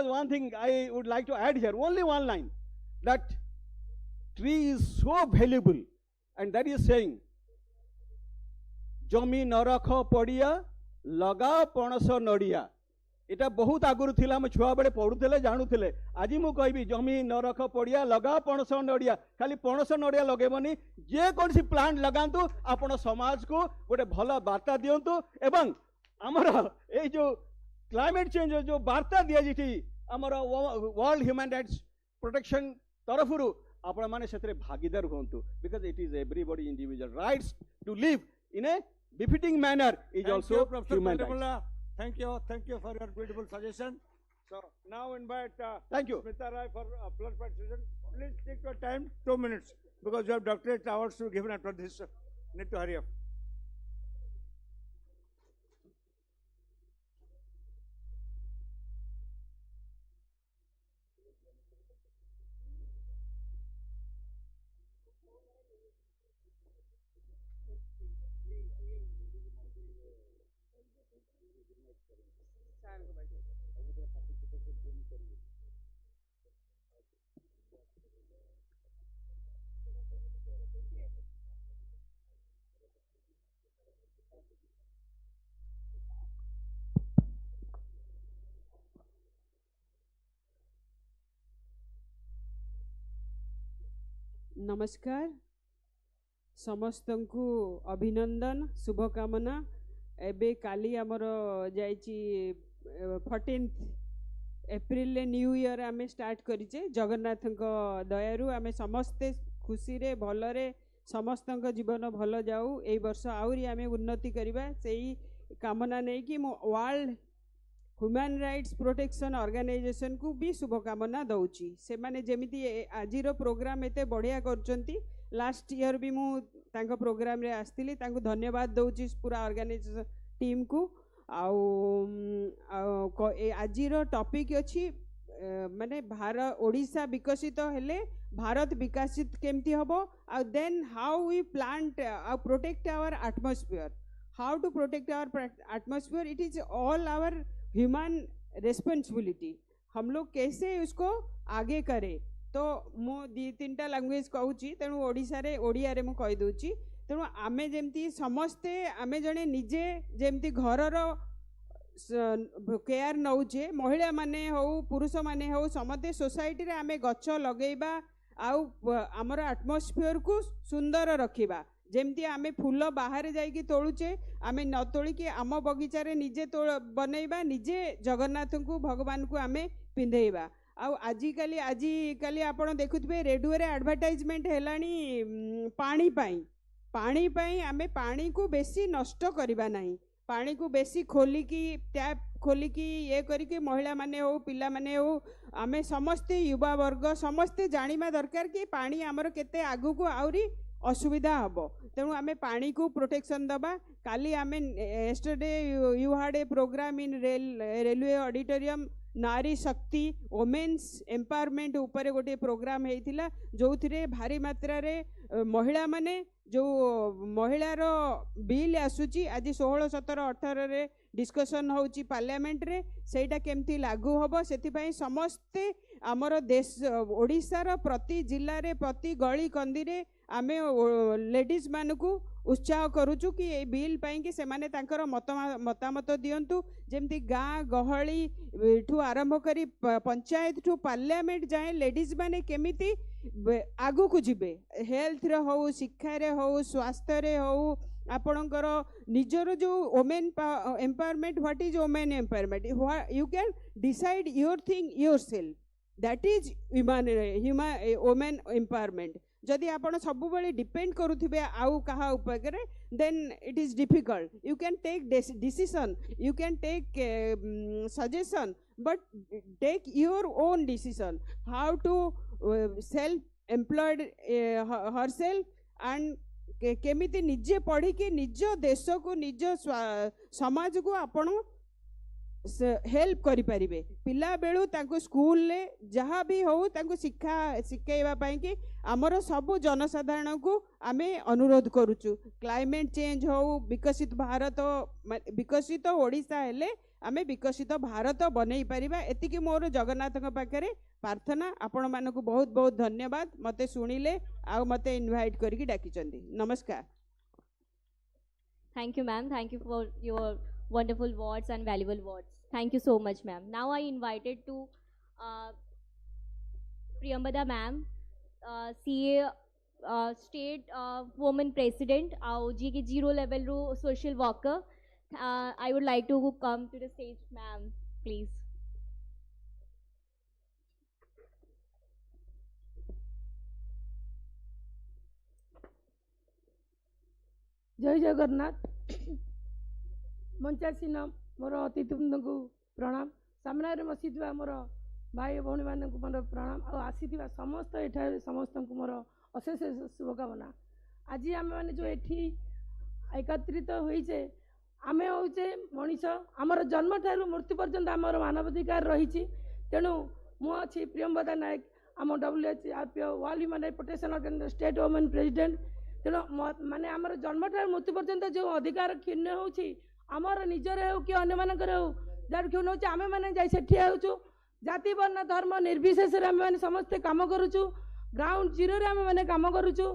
one thing I would like to add here, only one line, that tree is so valuable, and that is saying, Jami narakha padiya, laga panaso nadiya. এটা বহুত আগুরু থিলা আমি ছুয়া বেড়ে পড়ুলে জাণুলে আজি মু কইবি জমি নরখ পড়িয়া লগা পণস নড়িয়া খালি পণস নড়িয়া লগাইবনি যে কোনসি প্লান্ট লগান্তু আপন সমাজ কো গোটে ভালো বার্তা দিয়ন্তু এবং আমার এই যে ক্লাইমেট চেঞ্জ जो বার্তা দিয়া যেটি आमर वर्ल्ड ह्यूमन राइट्स प्रोटेक्शन तरफरु आपण माने सेतरे भागीदार होंतु because it is everybody individual rights to live in a befitting manner is also human rights. Thank you for your beautiful suggestion. So now invite Thank you. Smita Rai for blood participation. Please take your time, 2 minutes, because you have doctorate awards to give after this. Need to hurry up. नमस्कार समस्तंकु अभिनंदन शुभकामना एबे काली आमर जाइची 14 April new year आमे start करिचे Jagannath दयारु आमे समस्ते खुशी रे भलरे समस्तंक जीवन भल जाऊ ए वर्ष आउरी आमे उन्नति करिबा सेही कामना नै कि मो world human rights protection organisation को भी शुभकामना दौची से माने जेमिति आजिरो प्रोग्राम एते बढ़िया करचंती लास्ट ईयर भी मु तांको प्रोग्राम रे आस्तिली तांको धन्यवाद दौची पूरा ऑर्गेनाइजेशन टीम को आजिरो टॉपिक अछि माने भारत ओडिशा विकसित हेले भारत विकसित केमती हबो आ देन हाउ वी प्लांट आ protect our atmosphere how to protect our atmosphere it is all our human responsibility हम लोग कैसे उसको आगे करें तो मु 2-3टा लैंग्वेज कहूँ तेणु ओडिशा रे ओडिया रे मु कहि दउची तेणु आमे जेमती समस्ते आमे जने निजे जेमती घरर केयर नौचे महिला माने हो पुरुष माने हो समते सोसाइटी रे आमे गछ लगेबा आउ हमर एटमॉस्फेयर को सुंदर रखिबा जेमती आमे फूल बाहर जाइकी तोलुचे आमे न तोलिकी आम बगीचा रे निजे बनैबा निजे जगन्नाथ को भगवान को आमे पिंधेबा आजिकाली आपण देखुथिबे रेडियो रे एडवर्टाइजमेंट हेलानी पानी पाई आमे पानी को बेसी नष्ट करिबा नाही पानी को बेसी खोलिकी टैप खोलिकी ये करिकी महिला माने हो पिला माने हो आमे समस्ते युवा वर्ग समस्ते जानिबा दरकार कि पानी आमर केते आगु को आउरी असुविधा हम तेणु आम पानी को प्रोटेक्शन दबा काली आम yesterday you had a programme in railway auditorium नारी शक्ति वोमेन्स एम्पावरमेंट ऊपर गोटे प्रोग्राम होता जो थिरे भारी मात्रा रे महिला माने जो महिलार बिल आसूची आज 16, 17, 18 रे डिस्कशन होची पार्लियामेंट रे सेटा केमती लागू हबो सेथिपई समस्ते आमर देश ओडिशार प्रति जिल्ला रे प्रति गली कंदी रे आमे लेडीज मानकू उत्साह करूचु कि ए बिल पाई कि से माने तांकर मतामत दियंतु जेमती गाँ गहली ठू आरंभ करी पंचायत ठू पार्लियामेंट जाए लेडीज माने केमिति आगु को जिबे हेल्थ रे हो शिक्षा रे हो स्वास्थ्य रे हो आपणकर निजर जो women empowerment what is women empowerment you can decide your thing yourself that is human women empowerment जदि आपण सब बेले डिपेंड करुथिबे आउ कहा ऊपर then it is difficult you can take decision you can take suggestion but take your own decision how to self employed herself and केमिति निजे पढ़ी कि निज देश को निज समाज को आपण हेल्प करि परिबे पिला बेलू तांको स्कूल ले जहाँ भी हो तांको शिक्षा शिखाइबा पई कि आमर सब जनसाधारण को आमे अनुरोध करूचु क्लाइमेट चेंज हो विकसित भारत विकसित ओडिशा हेले आमे विकसित भारत बनै परिबा एतिकी मोर जगन्नाथ पाखरे प्रार्थना आपण मानकु बहुत बहुत धन्यवाद मते सुनिले आ मते इनवाइट करके डाकिचंदी नमस्कार Thank you, ma'am. Thank you for your wonderful words and valuable words. Thank you so much, ma'am. Now I invited to Priyambada ma'am, CA State Women President, our GK 0 level ro social worker. I would like to come to the stage, ma'am, please. जय जगन्नाथ मंचासीन मोर अतिथिवृंद को प्रणाम सामने बसी मोर भाई भौणी मान मोर प्रणाम आसी समस्त एठार समस्त को मोर अशेष शुभकामना। आज आम मैंने जो एठी एकत्रित होइचे आमे होचे मनीष आमर जन्म ठारू मृत्यु पर्यंत आमर मानवाधिकार रही तेणु मु अच्छी प्रियंवदा नायक आम WHRPO world human right protection organisation state women president तेणु माने आमर जन्म ठारू मृत्यु पर्यंत जो अधिकार क्षीण होची आमर निजर हो कि अन्य मानकर हो जार क्षीण होची आमे माने जाई सेठी होचु जाति वर्ण धर्म निर्विशेष आम मैंने समस्ते कम करुचु ग्राउंड जीरो रे आम मैंने कम करुचु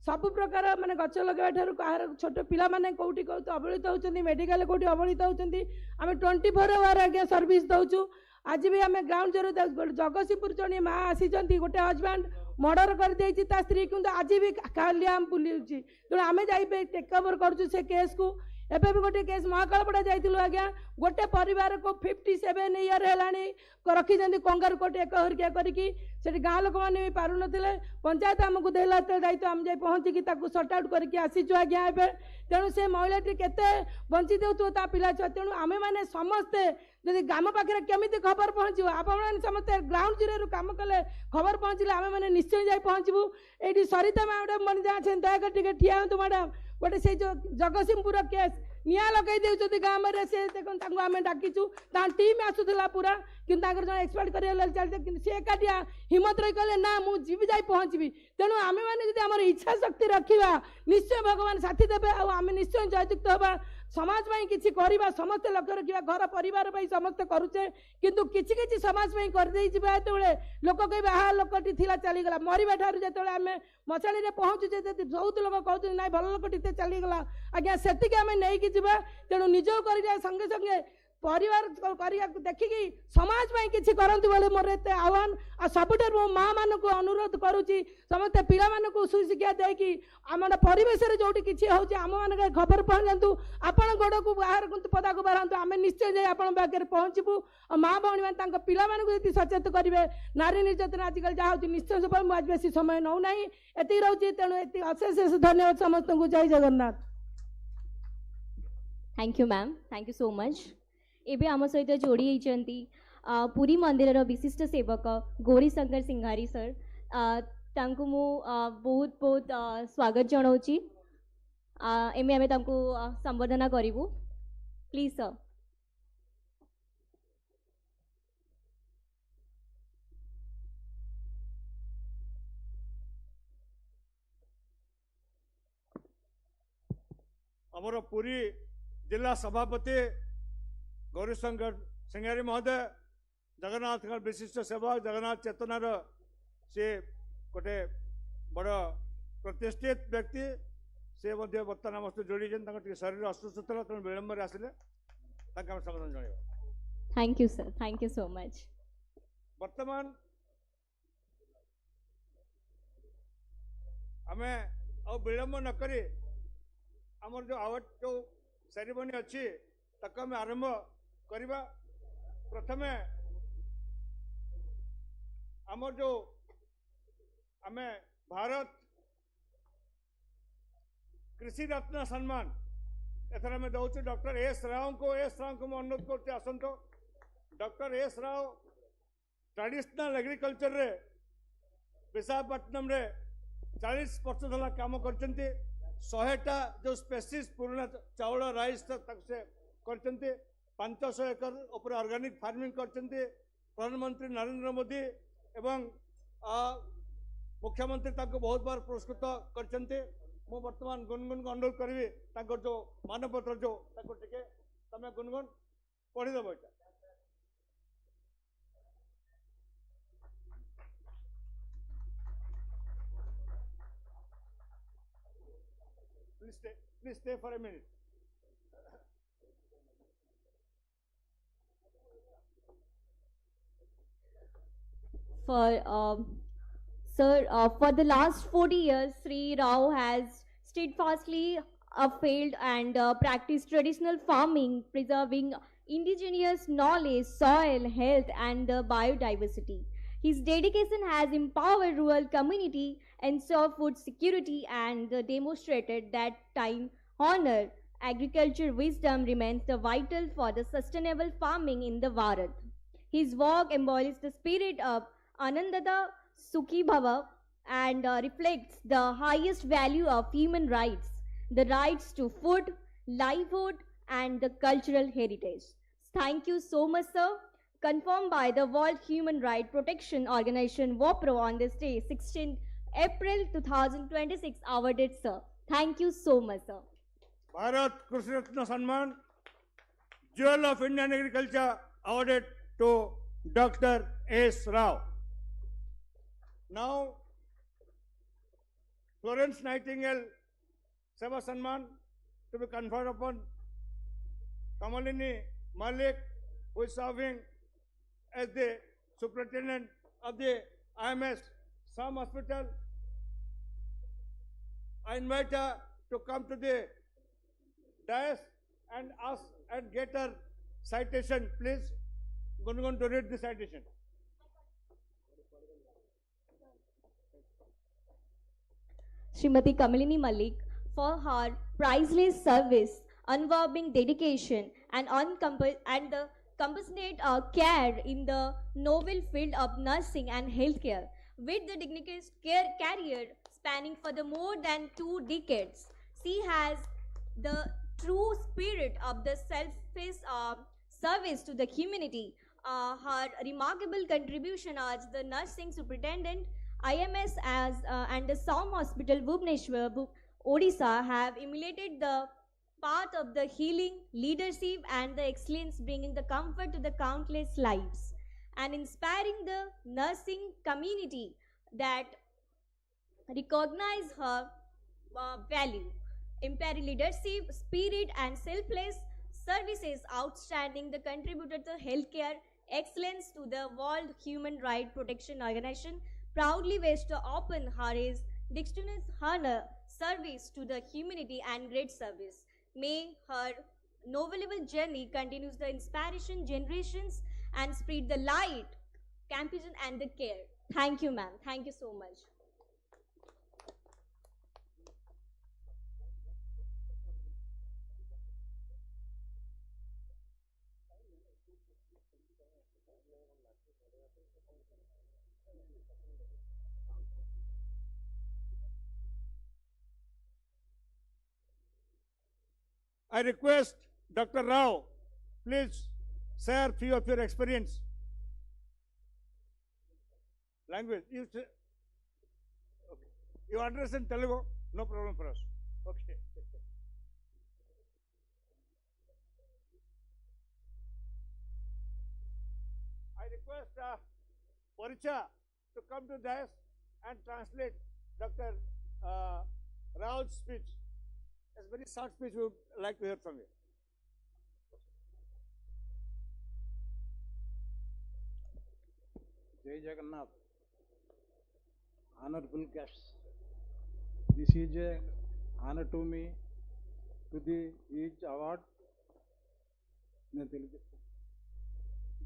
सब प्रकार माने गच लगे कहार छोट पिला माने कोठी कौत अवहेलित होउचंदी मेडिकल कोठी अवहेलित होउचंदी आम 24 आवर आज्ञा सर्विस दउचु। आज भी आम ग्राउंड जीरो जगतसिंहपुर जनी माँ आसी गोटे हजबैंड मर्डर कर देछि ता स्त्री किंतु आज भी खाली आम बुलुची तेणु आम जाई टेक ओवर करूँ से केस को एबे भी गोटे केस महाकालपड़ा जाइलु आज्ञा गोटे परिवार को 57 इयर है रखी कंगारू कोट एक हरिका करके गाँ लोक मैंने भी पार नथिले पंचायत आमको देला दायित्व आम जाए पहुँचिकी सर्ट आउट करके आसीचु आज्ञा एबे तेणु से महिलाटी केते बंची देउथो ता पिला छुआ तेणु आमे माने समस्ते जदि ग्राम पाखे केमिति खबर पहुँचो आपण समस्ते ग्राउंड जीरो कम कले खबर पहुँचले आमे माने निश्चय जाए पहुँचबू ये सरिता मैडम मन जहाँ दयाकर टिके ठिया हूँ मैडम गोटे से जो जगतसिंहपुर केस निआ लगे देउछथि गाँव में से देखो आम डाकीचु टीम आसूला पूरा कि जो एक्सपर्ट कर चलते सी एकाटिया हिम्मत रही कहले ना मुझे जाई पहुँचबी तेणु आम मैंने आम इच्छा शक्ति रखा निश्चय भगवान साथी देवे आम निश्चय जययुक्त हवा समाज में किसी करवा समस्ते लक्ष्य रखा घर परिवार समस्ते करुचे किंतु किसी किसी समाज में करदे लोक कह हाँ लोकटी थिला चलीगला मरवा ठार जो आम मशाणी पहुँचुचे बहुत लोग कहते ना भल लोकटी चलीगला आज्ञा से आम नहीं जावा तेणु निज कर संगे संगे परिवार करिया देखिकी समाज में किसी करंतु बोले मोर एते आह्वान आ सबुठार मो माँ मान को अनुरोध करुच्ची समस्ते पिला मान को सुशिक्षा देकी आम परिवेश जोटी किसी होची आम मान खबर पहुँचतु आपण गोड़ को बाहर पदा को बाहर आम निश्चय जाए आपण पाखे पहुँचबू और माँ भौणी मैंने पिला जी सचेत करेंगे नारी निर्यातना आजकल जहाँ होती निश्चय सब आज बेसी समय नौ ना एति रोचे तेणु एति अशेष धन्यवाद समस्त को जय Jagannath. Thank you ma'am thank you so much. एबे आम सहित जोड़ी होती पुरी मंदिर विशिष्ट सेवक गौरी शंकर सिंघारी सर तांको मु बहुत बहुत स्वागत जनाऊँगी एमे आमे तांको संबोधना करिवु प्लीज सर। आमर पुरी जिला सभापति गौरीशंकर सिंगारी महोदय जगन्नाथ विशिष्ट सेवक जगन्नाथ चेतनार सी गोटे बड़ प्रतिष्ठित व्यक्ति से बर्तमान आम सहित जोड़ी शरीर असुस्थ था तेणु विलम्ब आसिले समाधान जन। Thank you sir thank you so much. बर्तमान आम विलम्ब नक आमर जो आवाज जो सेरेमनी अच्छी तक आम आरंभ करवा। प्रथमे आम जो आम भारत कृषि रत्न सम्मान एथर आम दौचु डॉक्टर एस राव को अनुरोध करते आसत doctor S Rao traditional agriculture रे विशाखापट्टनम रे 40 वर्ष धला काम करचंती 100टा जो स्पेसीज पुराना चाउल राइस तक से करचंती 500 एकड़ ऊपर ऑर्गेनिक फार्मिंग करचंती प्रधानमंत्री नरेंद्र मोदी एवं मुख्यमंत्री ताको बहुत बार पुरस्कृत करचंती। मु वर्तमान गुनगुन को अनुरोध करी जो मानपत्र जो टिके तमें गुनगुन पढ़ीदेव ये please stay for a minute. For the last 40 years, Sri Rao has steadfastly upheld and practiced traditional farming, preserving indigenous knowledge, soil, health, and biodiversity. His dedication has empowered rural community, ensured food security, and demonstrated that time honor, agriculture wisdom remains the vital for the sustainable farming in the Bharat. His work embodies the spirit of Anandada Sukhi Bhava and reflects the highest value of human rights, the rights to food, livelihood, and the cultural heritage. Thank you so much, sir. Confirmed by the World Human Rights Protection Organization WHRPO on this day, 16 April 2026, awarded, sir. Thank you so much, sir. Bharat Krishi Ratna Samman, Jewel of Indian Agriculture, awarded to Dr. S. Rao. Now, Florence Nightingale Seva Samman to be conferred upon Kamalini Malik, who is serving as the superintendent of the IMS Sam Hospital. I invite her to come to the dais and ask and get her citation, please. I'm going to read the citation. Srimati Kamalini Malik for her priceless service, unwavering dedication, and the compassionate care in the novel field of nursing and healthcare. With the dignified career spanning for the more than 2 decades, she has the true spirit of the selfless service to the community. Her remarkable contribution as the nursing superintendent, IMS and the Sound Hospital Bhubaneswar, Odisha have emulated the path of the healing, leadership, and the excellence, bringing the comfort to the countless lives and inspiring the nursing community that recognize her value. Impaired leadership, spirit, and selfless services outstanding the contributor to healthcare excellence to the World Human Rights Protection Organization proudly wishes to open her is dexterous honor service to the humanity and great service. May her noble journey continues the inspiration generations and spread the light, compassion, and the care. Thank you, ma'am. Thank you so much. I request Dr. Rao, please share few of your experience. Language. Okay. You address in Telugu, no problem for us. Okay. I request Paricha to come to this and translate Dr. Rao's speech. It's a very short speech we would like to hear from you. Jai Jagannath, honorable guests, this is an honor to me to the each award.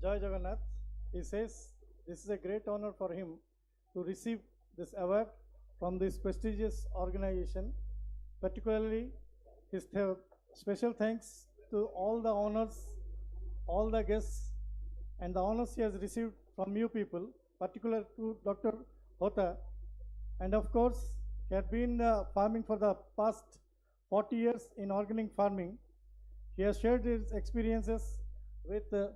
Jai Jagannath, he says this is a great honor for him to receive this award from this prestigious organization. Particularly, his special thanks to all the honors, all the guests, and the honors he has received from you people, particular to Dr. Hota. And of course, he had been farming for the past 40 years in organic farming. He has shared his experiences with the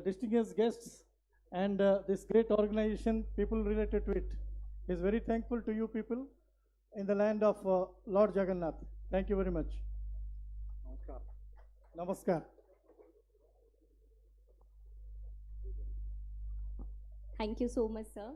distinguished guests and this great organization, people related to it. He is very thankful to you people in the land of Lord Jagannath. Thank you very much. Namaskar. Namaskar. Thank you so much, sir.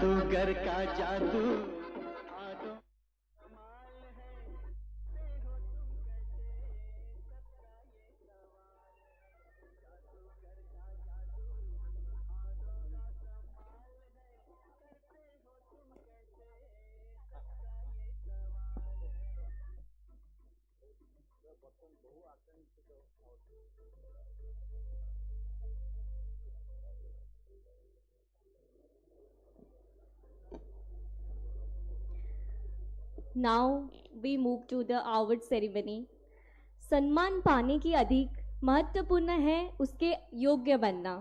जादूगर का जादू हाथों कमाल है करते हो तुम कैसे सबका ये सवाल है जादूगर का जादू हाथों का कमाल है करते हो तुम कैसे सबका ये सवाल है Now we move to the award ceremony. सम्मान पाने की अधिक महत्वपूर्ण है उसके योग्य बनना.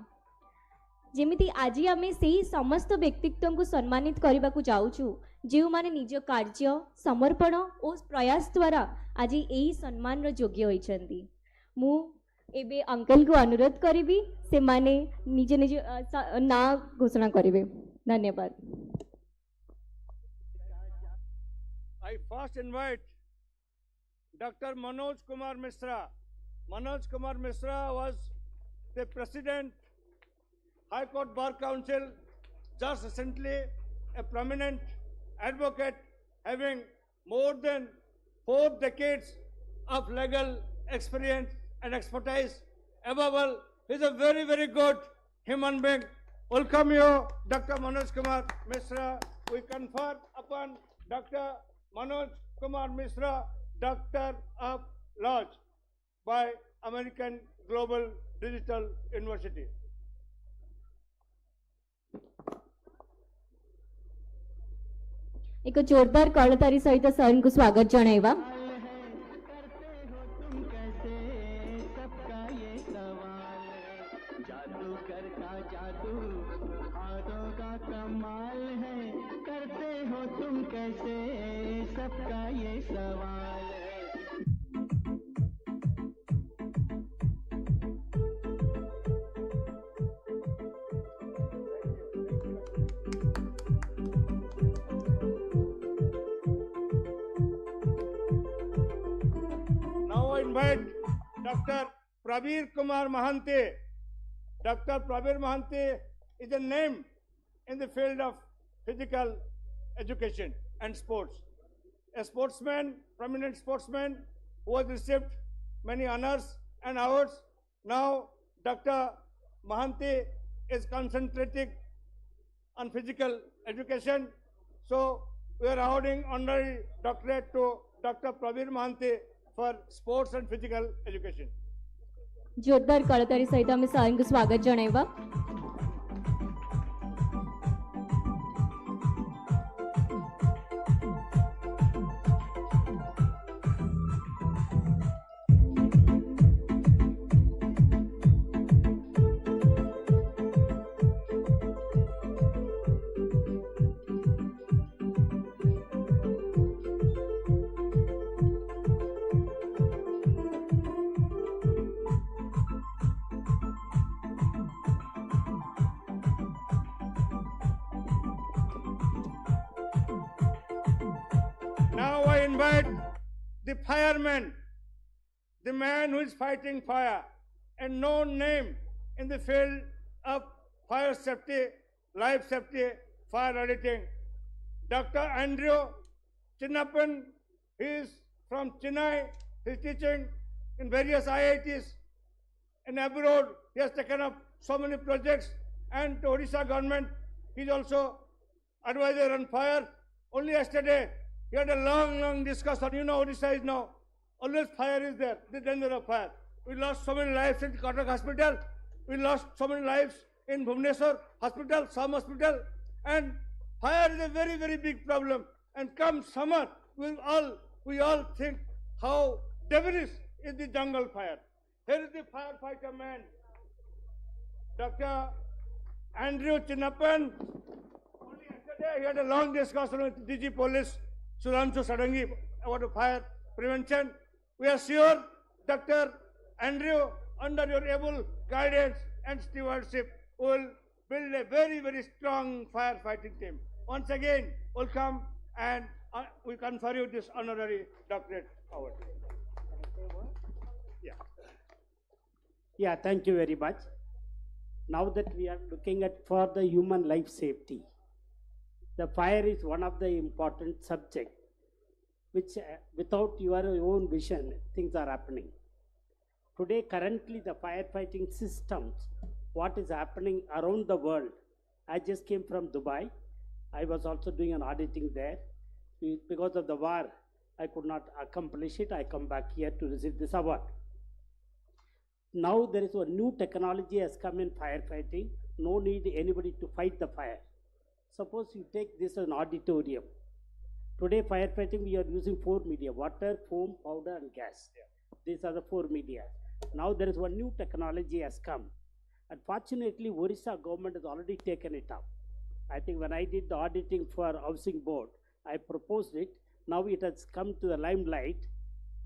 जेमिति आजी आमे सेही समस्त व्यक्तित्व को सम्मानित करने को जाऊछु जो माने निज कार्य समर्पण और प्रयास द्वारा आज यही सम्मान योग्य होइछंती. मु एबे अंकल को अनुरोध करिबी से माने निज निज ना घोषणा करिवे. धन्यवाद. I first invite Dr. Manoj Kumar Mishra. Manoj Kumar Mishra was the President, High Court Bar Council, just recently a prominent advocate having more than 4 decades of legal experience and expertise. Above all, he is a very, very good human being. Welcome you, Dr. Manoj Kumar Mishra. We confer upon Dr. Manoj Kumar Mishra, Doctor of Laws by American Global Digital University. एक जोरदार कळतारी सहित sir को स्वागत जणाइबा. करते हो तुम कैसे सबका ये सवाल है जादूगर का जादू हाथों का कमाल है करते हो तुम कैसे सबका ये सवाल है Now I invite Dr. Prabir Kumar Mahante. Dr. Prabir Mahante is a name in the field of physical education and sports. A sportsman, prominent sportsman who has received many honors and awards. Now Dr. Mahante is concentrating on physical education. So we are awarding honorary doctorate to Dr. Prabir Mahante for sports and physical education. जोरदार कळतारी सहित आम्ही sir को स्वागत जणाइबा. Now I invite the fireman, the man who is fighting fire, a known name in the field of fire safety, life safety, fire auditing. Dr. Andrew Chinnappan, he is from Chennai, he is teaching in various IITs and abroad. He has taken up so many projects, and to Odisha government, he is also advisor on fire. Only yesterday, he had a long discussion. You know, Odisha is now, always fire is there, the danger of fire. We lost so many lives in Patra hospital. We lost so many lives in Bhubaneswar hospital, some hospital. And fire is a very, very big problem. And come summer, we all think how devilish is the jungle fire. Here is the firefighter man, Dr. Andrew Chinnappan. Only yesterday he had a long discussion with DG Police, Sudhanshu Sadangi, about fire prevention. We are sure, Dr. Andrew, under your able guidance and stewardship, will build a very, very strong firefighting team. Once again, welcome, and we confer you this honorary doctorate award. Yeah, thank you very much. Now that we are looking at for the human life safety, The fire is one of the important subject which without your own vision, things are happening. Today, currently, the firefighting systems, what is happening around the world. I just came from Dubai. I was also doing an auditing there. Because of the war, I could not accomplish it. I come back here to receive this award. Now there is a new technology has come in firefighting. No need anybody to fight the fire. Suppose you take this as an auditorium. Today firefighting we are using 4 media: water, foam, powder and gas. These are the 4 media. Now there is one new technology has come. And fortunately Odisha government has already taken it up. I think when I did the auditing for housing board, I proposed it. Now it has come to the limelight.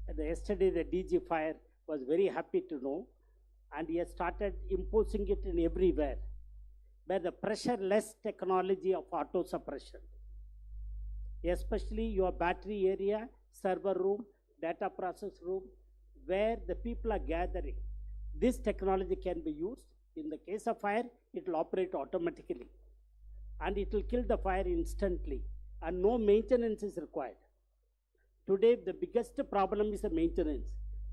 And yesterday the DG Fire was very happy to know, and he has started imposing it in everywhere, where the pressure-less technology of auto suppression, especially your battery area, server room, data process room, where the people are gathering. This technology can be used. In the case of fire, it will operate automatically, and it will kill the fire instantly, and no maintenance is required. Today, the biggest problem is the maintenance.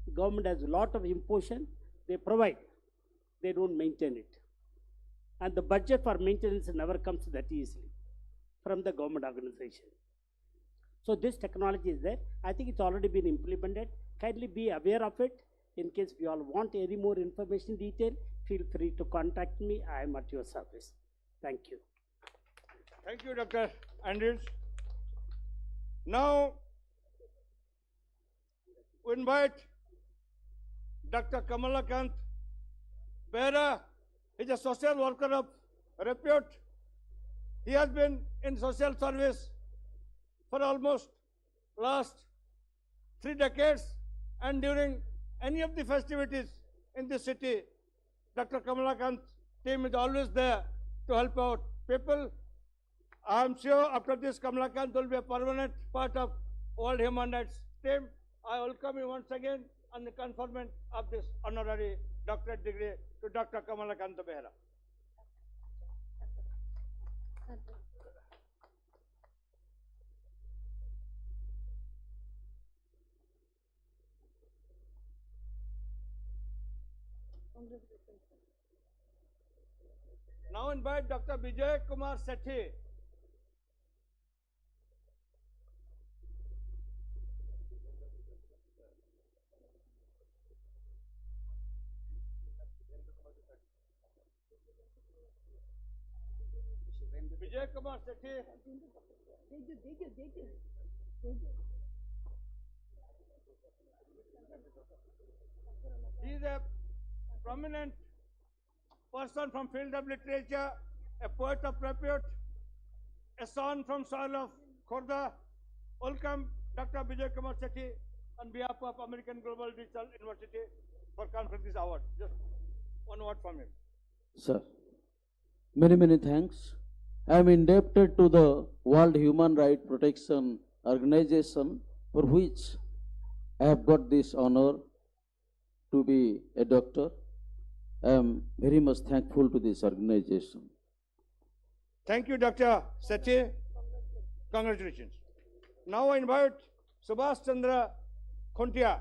The government has a lot of imposition. They provide, they don't maintain it. And the budget for maintenance never comes that easily from the government organization. So this technology is there. I think it's already been implemented. Kindly be aware of it. In case you all want any more information detail, feel free to contact me. I am at your service. Thank you. Thank you, Dr. Andrews. Now, we invite Dr. Kamalakant Behra. He is a social worker of repute. He has been in social service for almost last 3 decades, and during any of the festivities in the city, Dr. Kamalakant's team is always there to help out people. I am sure after this, Kamalakant will be a permanent part of World Human Rights team. I welcome you once again on the conferment of this honorary doctorate degree to Dr. Kamalakant Behra. Now invite Dr. Vijay Kumar Sethi. Vijay Kumar Sethi. He is a prominent person from field of literature, a poet of repute, a son from soil of Khorda. Welcome Dr. Vijay Kumar Sethi on behalf of American Global Digital University for conferring this award. Just one word from him. Sir, many thanks. I am indebted to the World Human Rights Protection Organization, for which I have got this honor to be a doctor. I am very much thankful to this organization. Thank you, Dr. Sethi. Congratulations. Now I invite Subhash Chandra Khuntia.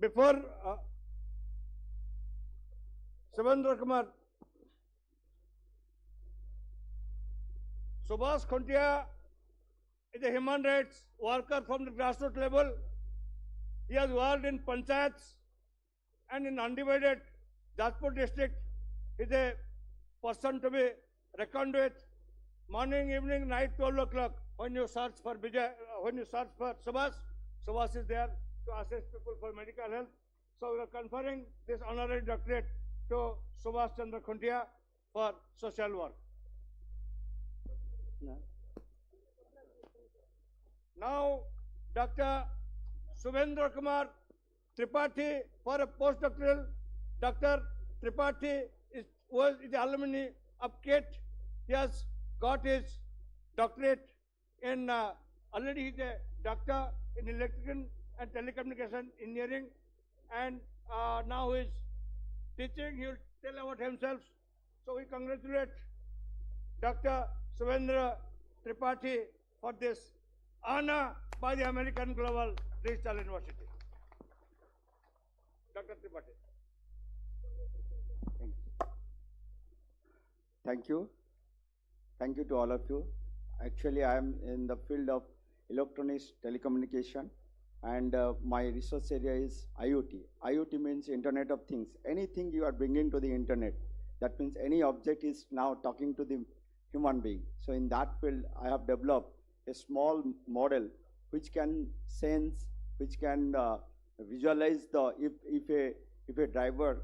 Before Subhendra Kumar, Subhash Khuntia is a human rights worker from the grassroots level. He has worked in panchayats and in undivided Jajpur district. He is a person to be reckoned with. Morning, evening, night, 12 o'clock. When you search for Subhash, Subhash is there to assist people for medical health. So we are conferring this honorary doctorate to Subhash Chandra Khuntia for social work. Now, Dr. Subhendra Kumar Tripathi for a postdoctoral. Dr. Tripathi was the alumni of KIT. He has got his doctorate in, already he is a doctor in electrical and telecommunication engineering, and now he is teaching. He will tell about himself. So we congratulate Dr. Subhendra Tripathi for this honor by the American Global Digital University. Dr. Tripathi. Thank you. Thank you to all of you. Actually, I am in the field of electronics telecommunication, and my research area is IoT. IoT means Internet of Things. Anything you are bringing to the Internet, that means any object is now talking to the human being. So in that field, I have developed a small model which can sense, which can visualize the if a driver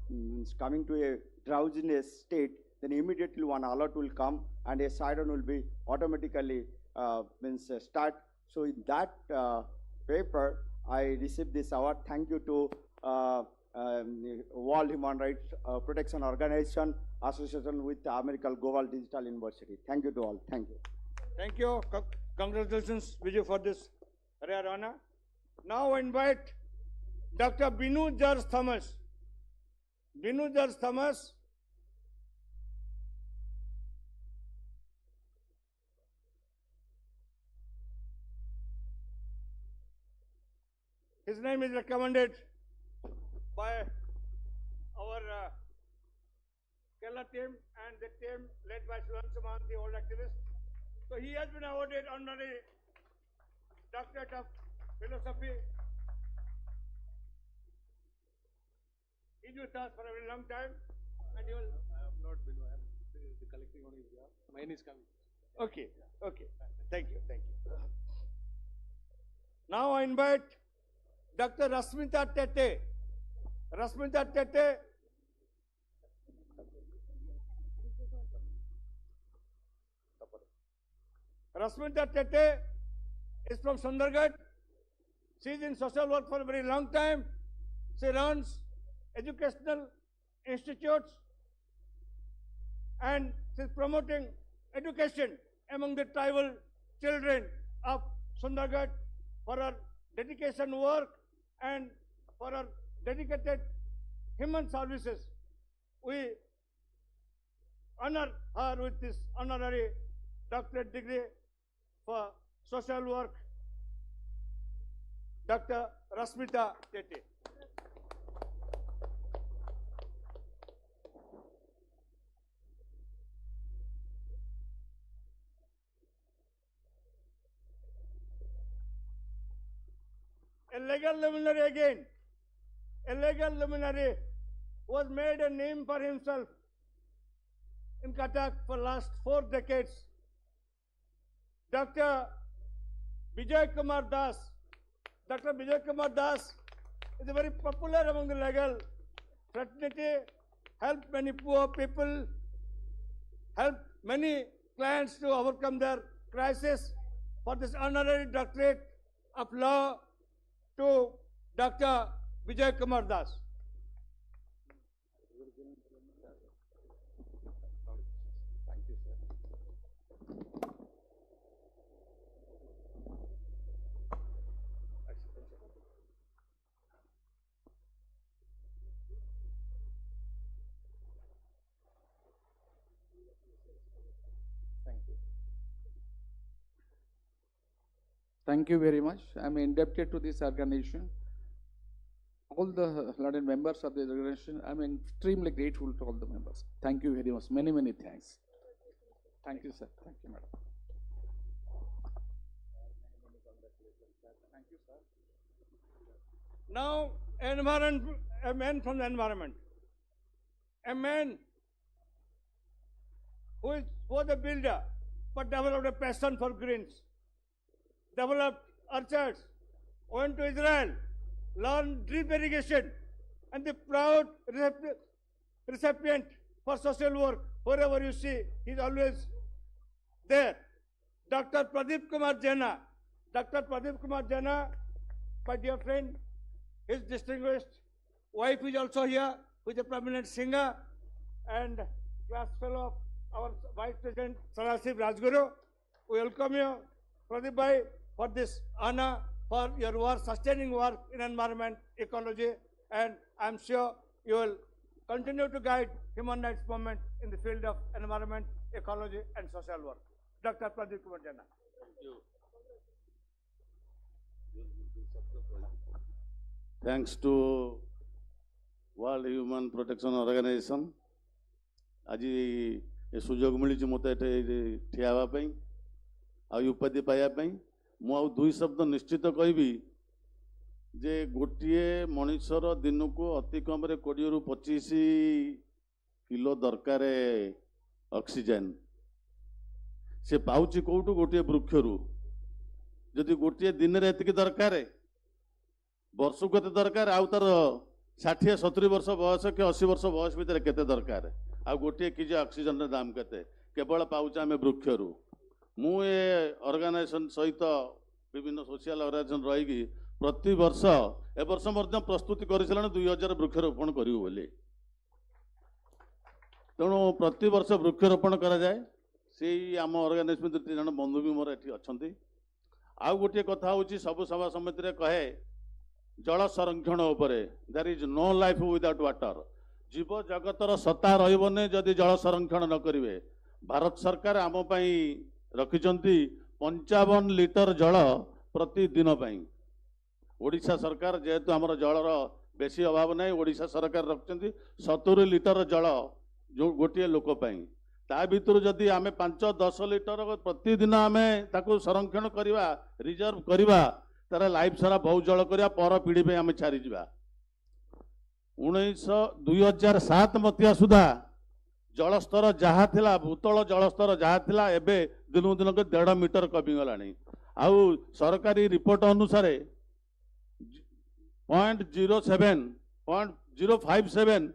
is coming to a drowsiness state, then immediately one alert will come and a siren will be automatically start. So in that paper, I received this award. Thank you to World Human Rights Protection Organization association with the American Global Digital University. Thank you to all. Thank you. Thank you. Congratulations, Vijay, for this rare honor. Now I invite Dr. Binu George Thomas. Binu George Thomas. His name is recommended by our Kerala team and the team led by Sulan Suman, the old activist. So he has been awarded honorary Doctorate of Philosophy. He's with us for a very long time, and he will. I have not been. I am collecting on his job. Mine is coming. Okay, okay. Thank you, thank you. Now I invite Dr. Rasmita Tete. Rasmita Tete. Rasmita Tete is from Sundargarh. She is in social work for a very long time. She runs educational institutes and she is promoting education among the tribal children of Sundargarh for her dedication work and for her dedicated human services. We honor her with this honorary doctorate degree for social work, Dr. Rasmita Tete. A legal luminary again. A legal luminary was made a name for himself in Cuttack for last 4 decades. Dr. Vijay Kumar Das. Dr. Vijay Kumar Das is very popular among the legal fraternity, helped many poor people, helped many clients to overcome their crisis. For this honorary doctorate of law to Dr. Vijay Kumar Das. Thank you, sir. Thank you. Thank you very much. I am indebted to this organization. All the lauded members of the organization, I am extremely grateful to all the members. Thank you very much. Many, many thanks. Thank you, sir. Thank you, madam. Thank you, sir. Now, a man from the environment. A man who was a builder but developed a passion for greens, developed orchards, went to Israel, learned drip irrigation, and the proud recipient for social work. Wherever you see, he is always there. Dr. Pradeep Kumar Jena. Dr. Pradeep Kumar Jena, my dear friend, his distinguished wife is also here, who is a prominent singer and class fellow of our Vice President Sarasif Rajguru. We welcome you, Pradeep Bhai, for this honor, for your work, sustaining work in environment, ecology, and I'm sure you will continue to guide human rights movement in the field of environment ecology and social work. Dr. Pradeep Kumar Jana. Thanks to World Human Protection Organization, आज ये सुजोग मिली मत ठिया उपाधि पाइबापी मु दुई शब्द निश्चित कहबी जे गोटे मनुष्यर दिन को अति कम 20 ରୁ 25 किलो दरकार ऑक्सीजन से पाउची कोटू गोटे वृक्षरू जदि गोटे दिन रे एतिक दरकार वर्ष को केते दरकार आउ तार 60-70 वर्ष बयस के 80 वर्ष बयस भितर केते दरकार आ गोटे केजी ऑक्सीजन रे दाम केते केवल पाउचा आम वृक्षरू मु ए ऑर्गेनाइजेशन सहित विभिन्न सोशल ऑर्गेनाइजेशन रही प्रति वर्ष ए वर्ष मध्य प्रस्तुति कर 2000 वृक्षरोपण करू बोली तेणु प्रति वर्ष वृक्षरोपण करा जाए से आम ऑर्गेनाइजेशन 3 जन बंधु भी मोर एठी अछंती आउ गोटे कथा होची सब सभा समिति रे कहे जल संरक्षण उपरे there is no life without water जीव जगतर सत्ता रहिबने जदि जल संरक्षण न करिवे भारत सरकार आम पई रखिचंती 55 लिटर जल प्रतिदिन पाई ओडिशा सरकार जेहेतु आमर जलर बेसी अभाव नहीं ओडिशा सरकार रखिचंती 70 लिटर जल जो गोटे लोक पाई ता भितर जदि आमे 5-10 लिटर प्रतिदिन आमे ताको संरक्षण करवा रिजर्व करवा तार लाइफ सारा बहुत जल करवा पर पीढ़ी पे आमे छारी जिबा 2007 मथिया सुधा जलस्तर जहाँ थिला भूतल जलस्तर जहाँ थिला एबे दिनू दिन को 1.5 मीटर कमी गलानी आउ सरकारी रिपोर्ट अनुसार 0.57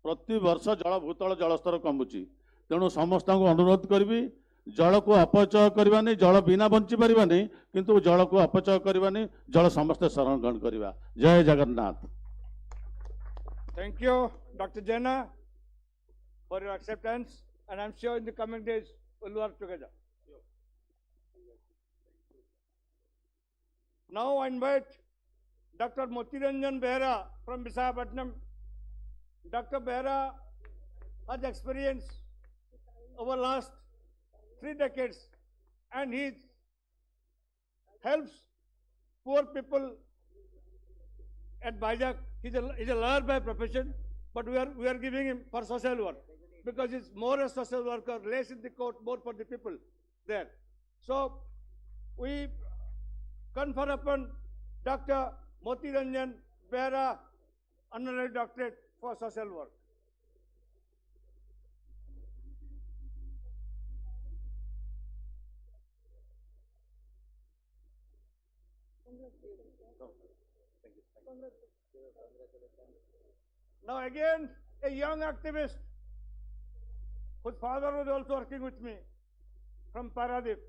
प्रति वर्ष जल भूतल जलस्तर कमुची तेणु समस्त को अनुरोध करी जल को अपचय करवानी जल बिना बंची पारानी किंतु जल को अपचय करवानी जल समस्ते संरक्षण करवा जय Jagannath. Thank you, Dr. Jana, for your acceptance, and I'm sure in the coming days we'll work together. Now I invite Dr. Motiranjan Behra from Visakhapatnam. Dr. Behra has experience over last 3 decades, and he helps poor people at Vizag. He's a lawyer by profession, but we are giving him for social work because he's more a social worker, less in the court, more for the people there. So we confer upon Dr. Motiranjan Behra honorary doctorate for social work. Now again, a young activist whose father was also working with me from Paradip,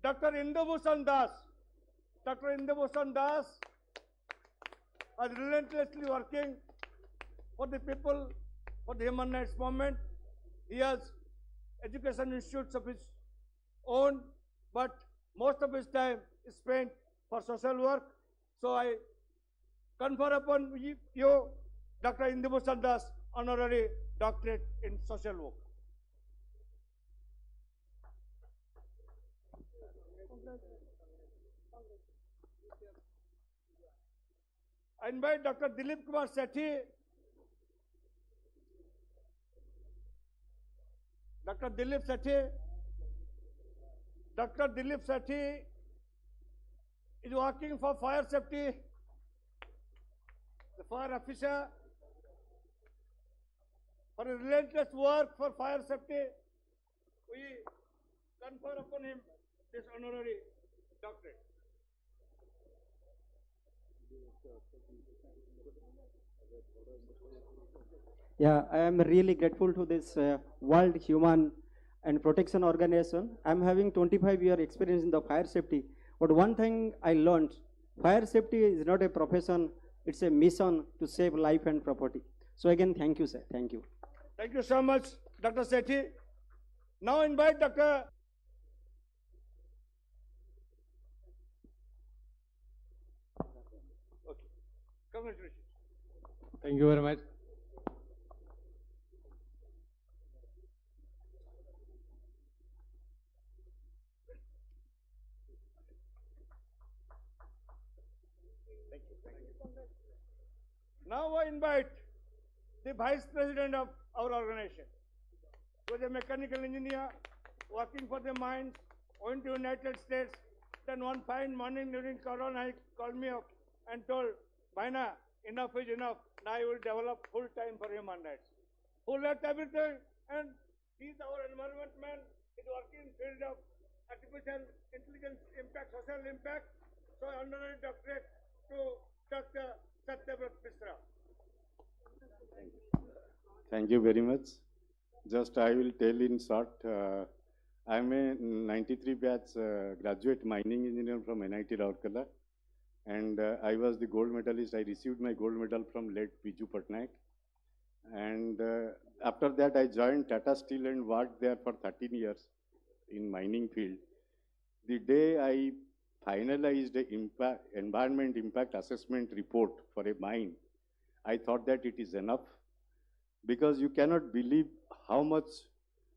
Dr. Indubhushan Das. Dr. Indubhushan Das is relentlessly working for the people, for the human rights movement. He has education institutes of his own, but most of his time is spent for social work. So I confer upon you, Dr. Indubhushan Das, honorary doctorate in social work. I invite Dr. Dilip Kumar Sethi. Dr. Dilip Sethi. Dr. Dilip Sethi is working for fire safety, the fire officer, for his relentless work for fire safety. We confer upon him this honorary doctorate. Yeah, I am really grateful to this World Human and Protection Organization. I am having 25-year experience in the fire safety. But one thing I learned, fire safety is not a profession, it's a mission to save life and property. So again, thank you, sir. Thank you. Thank you so much, Dr. Sethi. Now invite Dr. Okay. Congratulations. Thank you very much. Now I invite the Vice President of our organization, who is a mechanical engineer working for the mines, went to United States. Then one fine morning during Corona, he called me up and told, Bhaina, enough is enough. Now I will develop full time for human rights. Who left everything, and he is our environment man. He is working in field of artificial intelligence impact, social impact. So honorary doctorate to Dr. Satyabrat Misra. Thank you very much. Just I will tell in short, I am a 93 batch graduate mining engineer from NIT Rourkela, and I was the gold medalist. I received my gold medal from late Biju Patnaik. And after that, I joined Tata Steel and worked there for 13 years in mining field. The day I finalized the environment impact assessment report for a mine, I thought that it is enough, because you cannot believe how much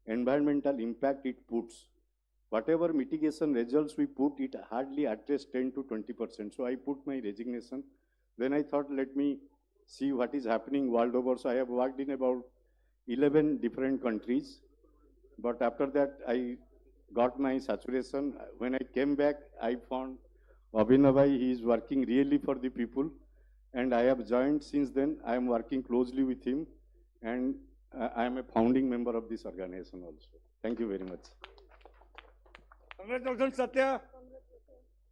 environmental impact it puts. Whatever mitigation results we put, it hardly addressed 10 to 20%. So I put my resignation. Then I thought, let me see what is happening world over. So I have worked in about 11 different countries. But after that, I got my saturation. When I came back, I found Abhinavai, he is working really for the people. And I have joined since then. I am working closely with him. And I am a founding member of this organization also. Thank you very much. Congratulations, Satya.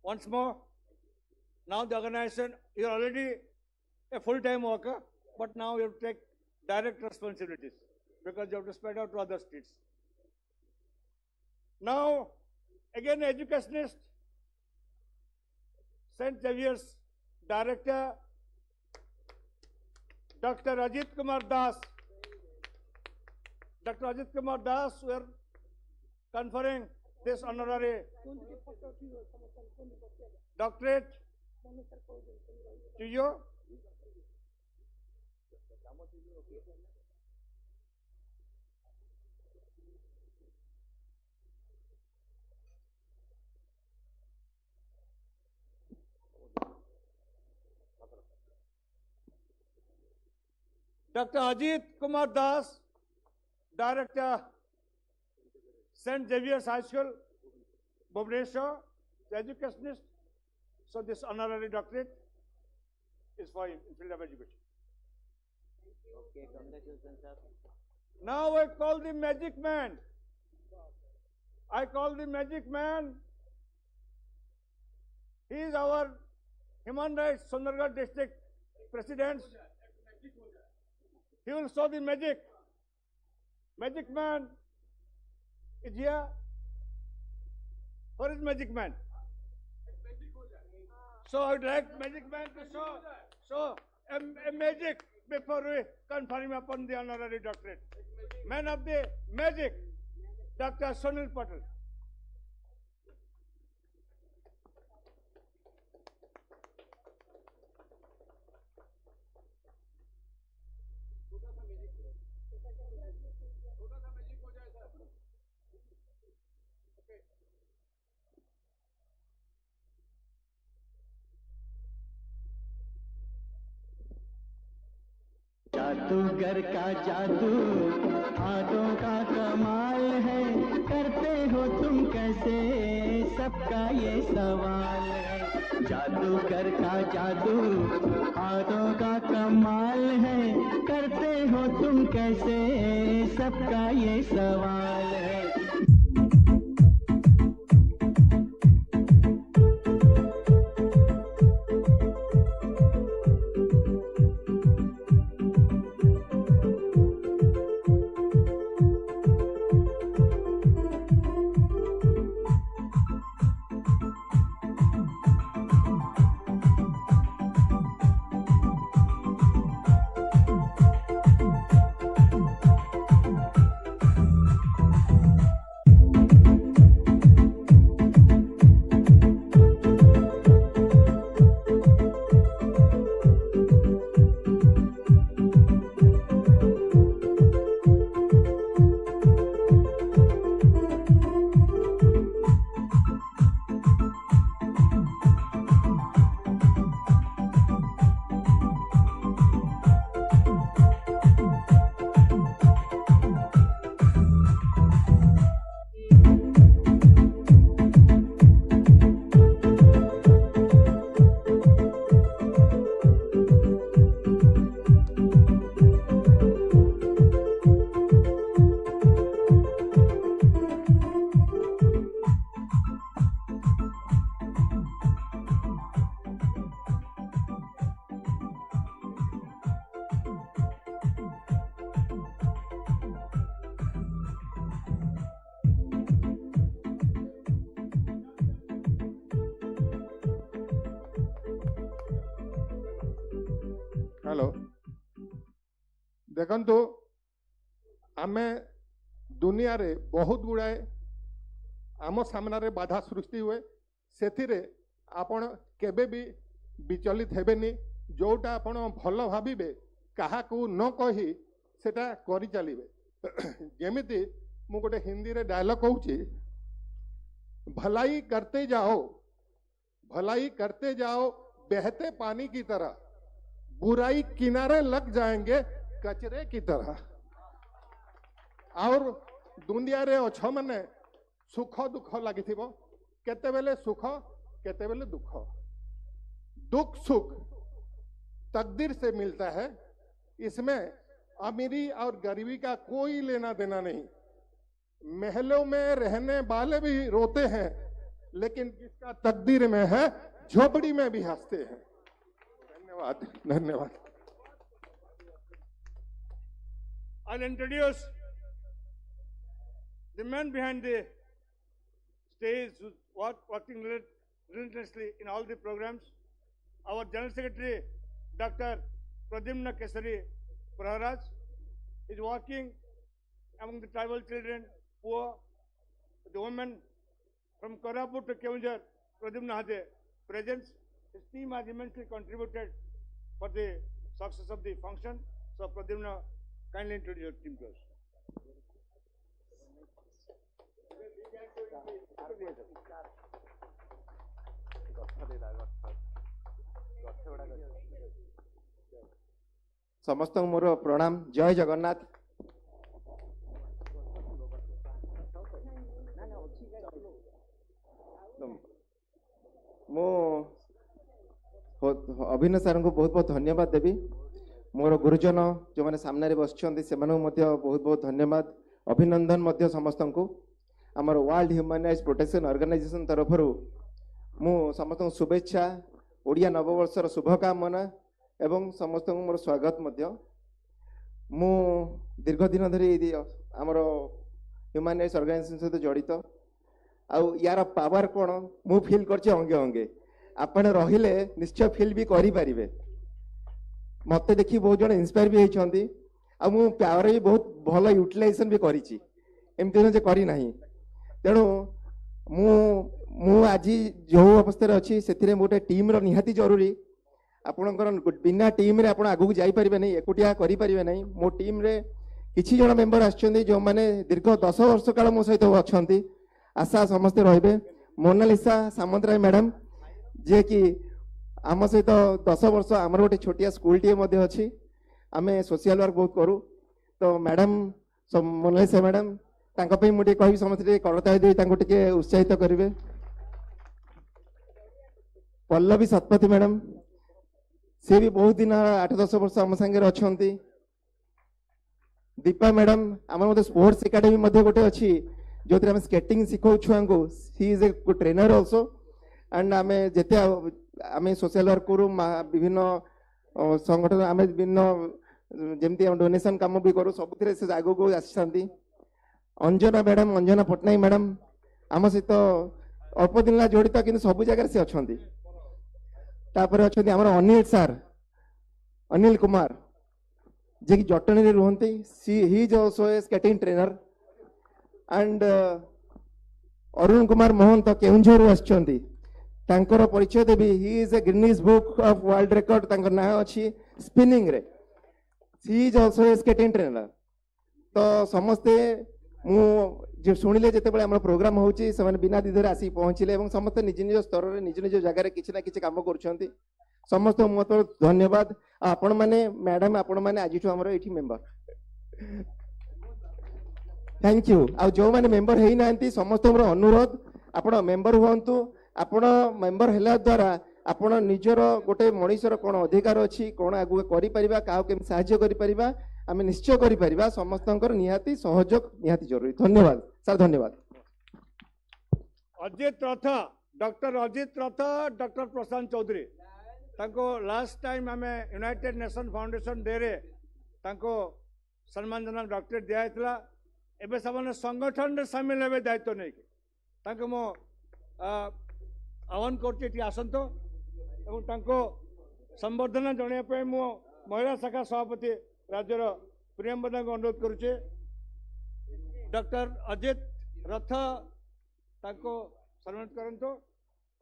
Once more. Now the organization, you are already a full-time worker, but now you have to take direct responsibilities because you have to spread out to other states. Now, again, educationist, St. Xavier's Director, Dr. Ajit Kumar Das. Dr. Ajit Kumar Das, we are conferring this honorary doctorate to you. Dr. Ajit Kumar Das, Director, St. Xavier's High School, Bhubaneswar, the educationist. So this honorary doctorate is for him in field of education. Okay, congratulations, sir. Now I call the magic man. I call the magic man. He is our Human Rights Sundargarh District President. He will show the magic. Magic man is here. Where is magic man? So I would like magic man to show a magic before we confer him upon the honorary doctorate. Man of the magic, Dr. Sunil Patel. जादूगर का जादू हाथों का कमाल है करते हो तुम कैसे सबका ये सवाल है जादूगर का जादू हाथों का कमाल है करते हो तुम कैसे सबका ये सवाल है हेलो देखंतु आमे दुनिया रे बहुत गुड़ाए आम सामने बाधा सृष्टि हुए से आपण केबे भी विचलित हेबेनी जोटा आपण भल भाविबे काहाकू न कही सेटा करि चलिबे जेमिति मु गोटे हिंदी रे डायलॉग कहूची भलाई करते जाओ बहते पानी की तरह बुराई किनारे लग जाएंगे कचरे की तरह और दुनिया रे अच्छ माने सुख दुख लगी केतेबेले सुख केतेबेले दुख दुख सुख तकदीर से मिलता है इसमें अमीरी और गरीबी का कोई लेना देना नहीं महलों में रहने वाले भी रोते हैं लेकिन जिसका तकदीर में है झोपड़ी में भी हंसते हैं धन्यवाद धन्यवाद I'll introduce the man behind the stage who's working relentlessly in all the programs. Our General Secretary, Dr. Pradimna Kesari Praharaj, is working among the tribal children, poor, the women from Korapur to Keonjhar. Pradimna has a presence. His team has immensely contributed for the success of the function. So Pradimna, kindly introduce your team to us. समस्त मोर प्रणाम जय जगन्नाथ मो अभिनय sir को बहुत बहुत धन्यवाद देवी मोर गुरुजन जो मैंने सामने बस बहुत बहुत धन्यवाद अभिनंदन समस्त को आमर world human rights protection organisation तरफ मु समस्त शुभेच्छा ओडिया नववर्षर शुभकामना एवं समस्त मोर स्वागत मु दीर्घ दिन धरी आमर ह्यूमन राइट्स ऑर्गेनाइजेशन सहित जड़ित आउ यार पावर कौन मु फील करछे अंगे अंगे आपण रहिले निश्चय फील भी करि परिबे मते देखि बहुत जन इंस्पायर भी होइछंती आ मु पावर भी बहुत भलो यूटिलाइजेशन भी करिछि एमति जे करि नाही तेणु मु आज जो अवस्था अच्छी से गोटे टीम रो निहाती जरूरी आपणकर बिना टीम रे आपण आगु जाई परिबे नहीं एकुटिया करि परिबे नहीं मो टीम रे किछि जण मेंबर आछछन्ती जो माने दीर्घ 10 वर्ष काल मो सहित अछन्ती आशा समस्ते रहिबे मोनालिसा सामंतराय मैडम जे कि आम सहित 10 वर्ष आमर गोटे छोटिया स्कूल टी मध्ये अछि आमे सोशल वर्क बहुत करू तो मैडम मोनालिसा मैडम तांको पे मुटे कहि समस्ते करता दे तांको टिके उत्साहित करिवे पल्लवी सतपथी मैडम से भी बहुत दिन 8-10 वर्ष आम संगे अच्छी दीपा मैडम आम मत स्पोर्ट्स एकाडेमी मध्य गोटे अच्छी जो आम स्केटिंग शिखाऊ छुआ को she is a good trainer also and आम जिते आम सोशल वर्क करूँ विभिन्न संगठन आम विभिन्न जमती डोनेशन कम भी करूँ सब आग को आसी अंजना मैडम अंजना पट्टनायक मैडम आम सहित अल्प दिन जड़ित कि सब जगह से अच्छा अच्छा अनिल सार अनिल कुमार जे कि जटनी रे रुहंती he is also a skating trainer and Arun Kumar Mohan तो केउंझर आछंती तांकर परिचय देबी he is a Guinness Book of World Record तांकर नाम अछि स्पिनिंग रे he is also a skating trainer तो समस्ते मु जो शुणिले जितेबाला आम प्रोग्राम होची से बिना दिधर आसी पहुँचले और समस्त निज निज स्तर में निज निज जगह किसी ना किसी कम कर समस्त मत धन्यवाद आपण मैंने मैडम आपण मैंने आज आमर ये मेम्बर थैंक यू आ जो मैंने मेम्बर है ना समस्त अनुरोध आपण मेम्बर हुंतु आपण मेम्बर है द्वारा आपण निजर गोटे मनीषर कौन अधिकार अच्छी कौन आगु कर आम निश्चय कर समस्त निहाती सहयोग निहाती जरूरी धन्यवाद सर धन्यवाद अजित रथ डॉक्टर अजित रथ डॉक्टर प्रशांत चौधरी तांको लास्ट टाइम आम यूनाइटेड नेशन फाउंडेशन डे रे तांको सम्मानजनक डॉक्टरेट दिया एबे सबने संगठन रे शामिल हेबे दायित्व नहीं तांको मो आह्वान करछि आसंतो एवं तांको संबर्धना जणाइबा मो महिला शाखा सभापति राज्यर प्रियंवदा को अनुरोध करुचे डॉक्टर अजित रथ ताको सम्मानित करंतो।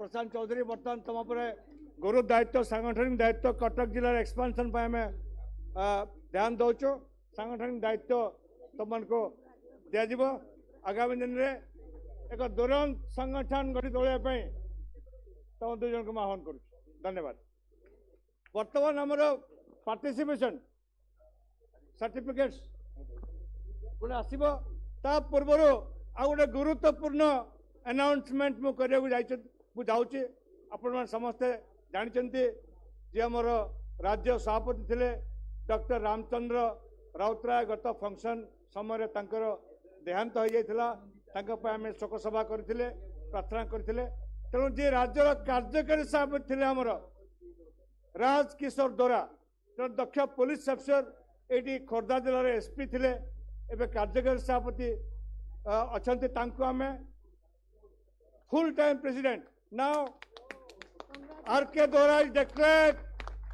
प्रशांत चौधरी बर्तमान तुम पर गुरु दायित्व सांगठनिक दायित्व कटक जिलार एक्सपांशन पर आम ध्यान दौचु। सांगठनिक दायित्व तुम को दिज्व आगामी दिन में एक दुरंत संगठन गठित होने तुम दुई जन को आह्वान करुँ। धन्यवाद। वर्तमान आमर पार्टिसिपेशन सर्टिफिकेट्स गोटे आसब ता पूर्व आ गोटे गुरुत्वपूर्ण अनाउंसमेंट मुझे जाऊँगी। आपण मैंने समस्ते जानते जी आमर राज्य सभापति थे डॉक्टर रामचंद्र राउतराय गत फंक्शन समय देहांत हो जाता आम शोक सभा करते प्रार्थना करते। तेणु जी राज्यर कार्यकारी सभापति थे आमर राज किशोर दोरा तेणु दक्ष पुलिस अफिसर ये खोर्धा जिलार एसपी थे एवं कार्यकारी सभापति अच्छा आम full time president now R K. Dora is declared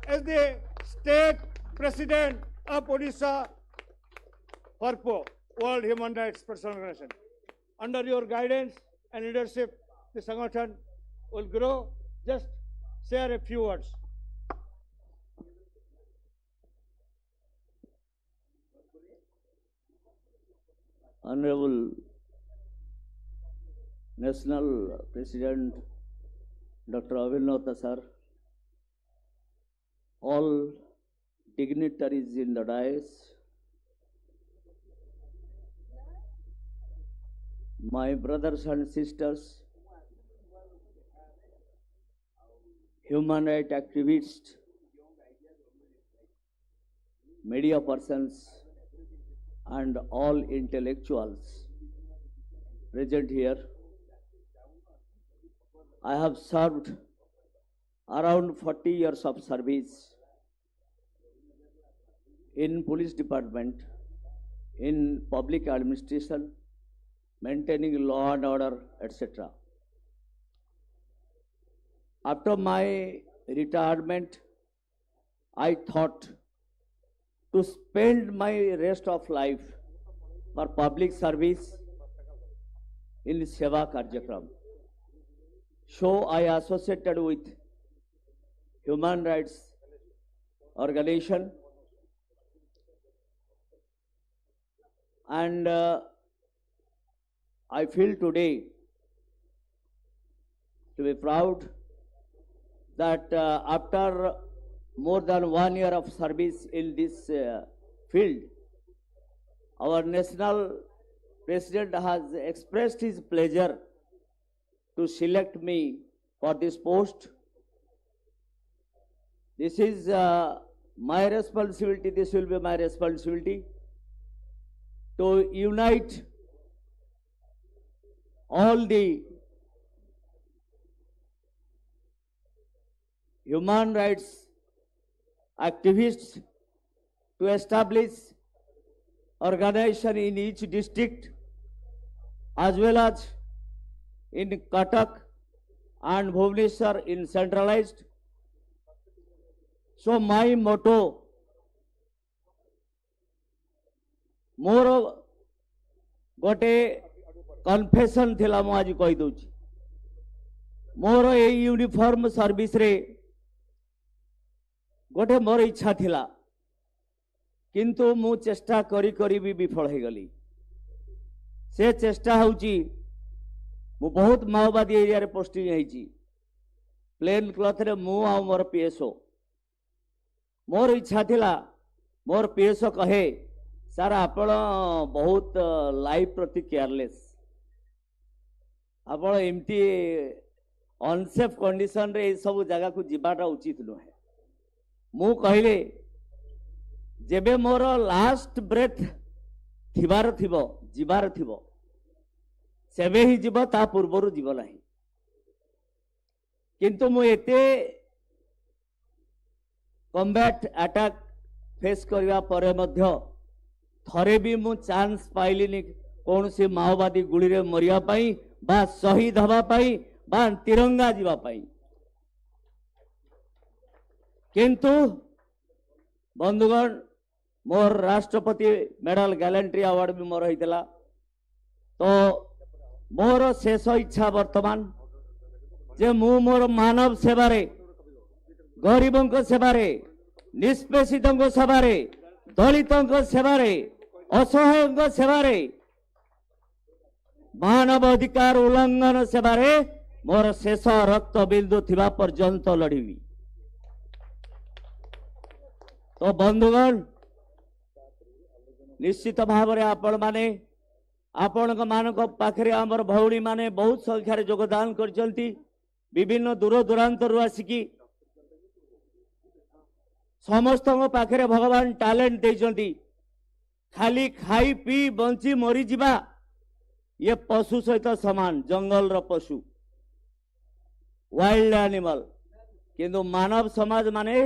as the state president of Odisha WHRPO, World Human Rights Person Organization. Under your guidance and leadership, the Sangathan will grow. Just share a few words. Honorable National President Dr. Avinata sir, all dignitaries in the dais, my brothers and sisters, human rights activists, media persons, and all intellectuals present here. I have served around 40 years of service in police department, in public administration, maintaining law and order, etc. After my retirement, I thought to spend my rest of life for public service in Seva Karjakram. So I associated with human rights organization, and I feel today to be proud that after more than 1 year of service in this field, our national president has expressed his pleasure to select me for this post. This is my responsibility, this will be my responsibility to unite all the human rights activists to establish organization in each district as well as in Cuttack and Bhubaneswar in centralized. So my motto, more gote confession thila mu aji koi douchi. More a uniform service re गोटे मोर इच्छा थिला किंतु मु चेष्टा करी करी भी विफल हो गली। से चेष्टा होची मु बहुत माओवादी एरिया रे पोस्टिंग होईची प्लेन क्लथ रे मु आ मोर पीएसओ मोर इच्छा थिला मोर पीएसओ कहे सर आपण बहुत लाइफ प्रति केयरलेस आपण एमती अनसेफ कंडीशन रे सब जगह को जिबाटा उचित नुहे। मु कहले जेबे मोर लास्ट ब्रेथ थिबार थिबो जिबार थिबो सेबे ही जीव ता पूर्वरु जीव नाही। किंतु मु एते कॉम्बैट अटैक फेस करबा परे मध्य थरे भी मु चांस पाइलिनी कौन से माओवादी गुली रे मरिया पाई बा शहीद हवा पाई बा तिरंगा जीवा पाई। किंतु बंधुगण मोर राष्ट्रपति मेडल गैलेंट्री अवार्ड भी मोर होता तो मोर शेष इच्छा वर्तमान जे मु मोर मानव सेवारे गरीबों सेवारे निष्पेषितों सेवारे दलितों सेवारे असहायों सेवारे मानव अधिकार उल्लंघन सेवारे मोर शेष रक्त बिंदु थिबा पर्यंत लड़िबी। तो बंधुगण निश्चित भाव में आपण माने आपण पाखे आमर भौणी माने बहुत संख्यार योगदान करचंती विभिन्न दूर दूरांतर आसिकी समस्त पाखे भगवान टैलेंट देचंती खाली खाई पी बंची मरी जिबा ये पशु सहित समान जंगल रो पशु वाइल्ड एनिमल किंतु मानव समाज माने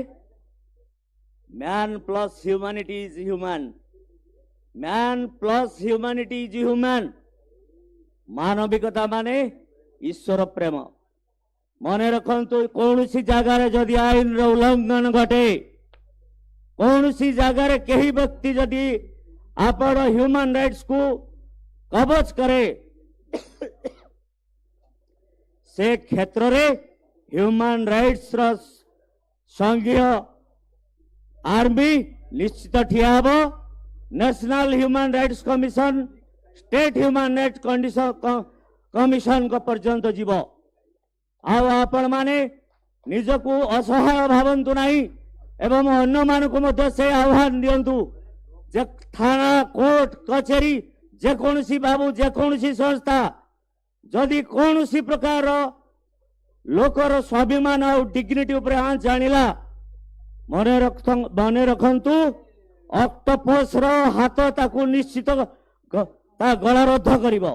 man plus humanity is human man plus humanity is human मानविकता माने ईश्वर प्रेम मने रखंतु कौन सी जगार जदि आईन रो उल्लंघन घटे कौन सी जगार कही व्यक्ति जदि आपण ह्यूमन राइट्स को कवच करे से क्षेत्र रे ह्यूमन राइट्स रो संघीय आर्मी निश्चित ठिया हबो national human rights commission state human rights commission को पर्यंत जीव आपण माने निजको असहाय भावंतु नहीं एवं अन्य मानक मध्य से आह्वान दियंतु जे थाना कोर्ट कचेरी जेकोसी बाबू जेकोसी संस्था जदि कौन सी प्रकार लोकर स्वाभिमान और डिग्निटी उपर आंच आनिला मने रखंतु ऑक्टोपस रो हाथ ताकू निश्चित ता गलारोध करिवो।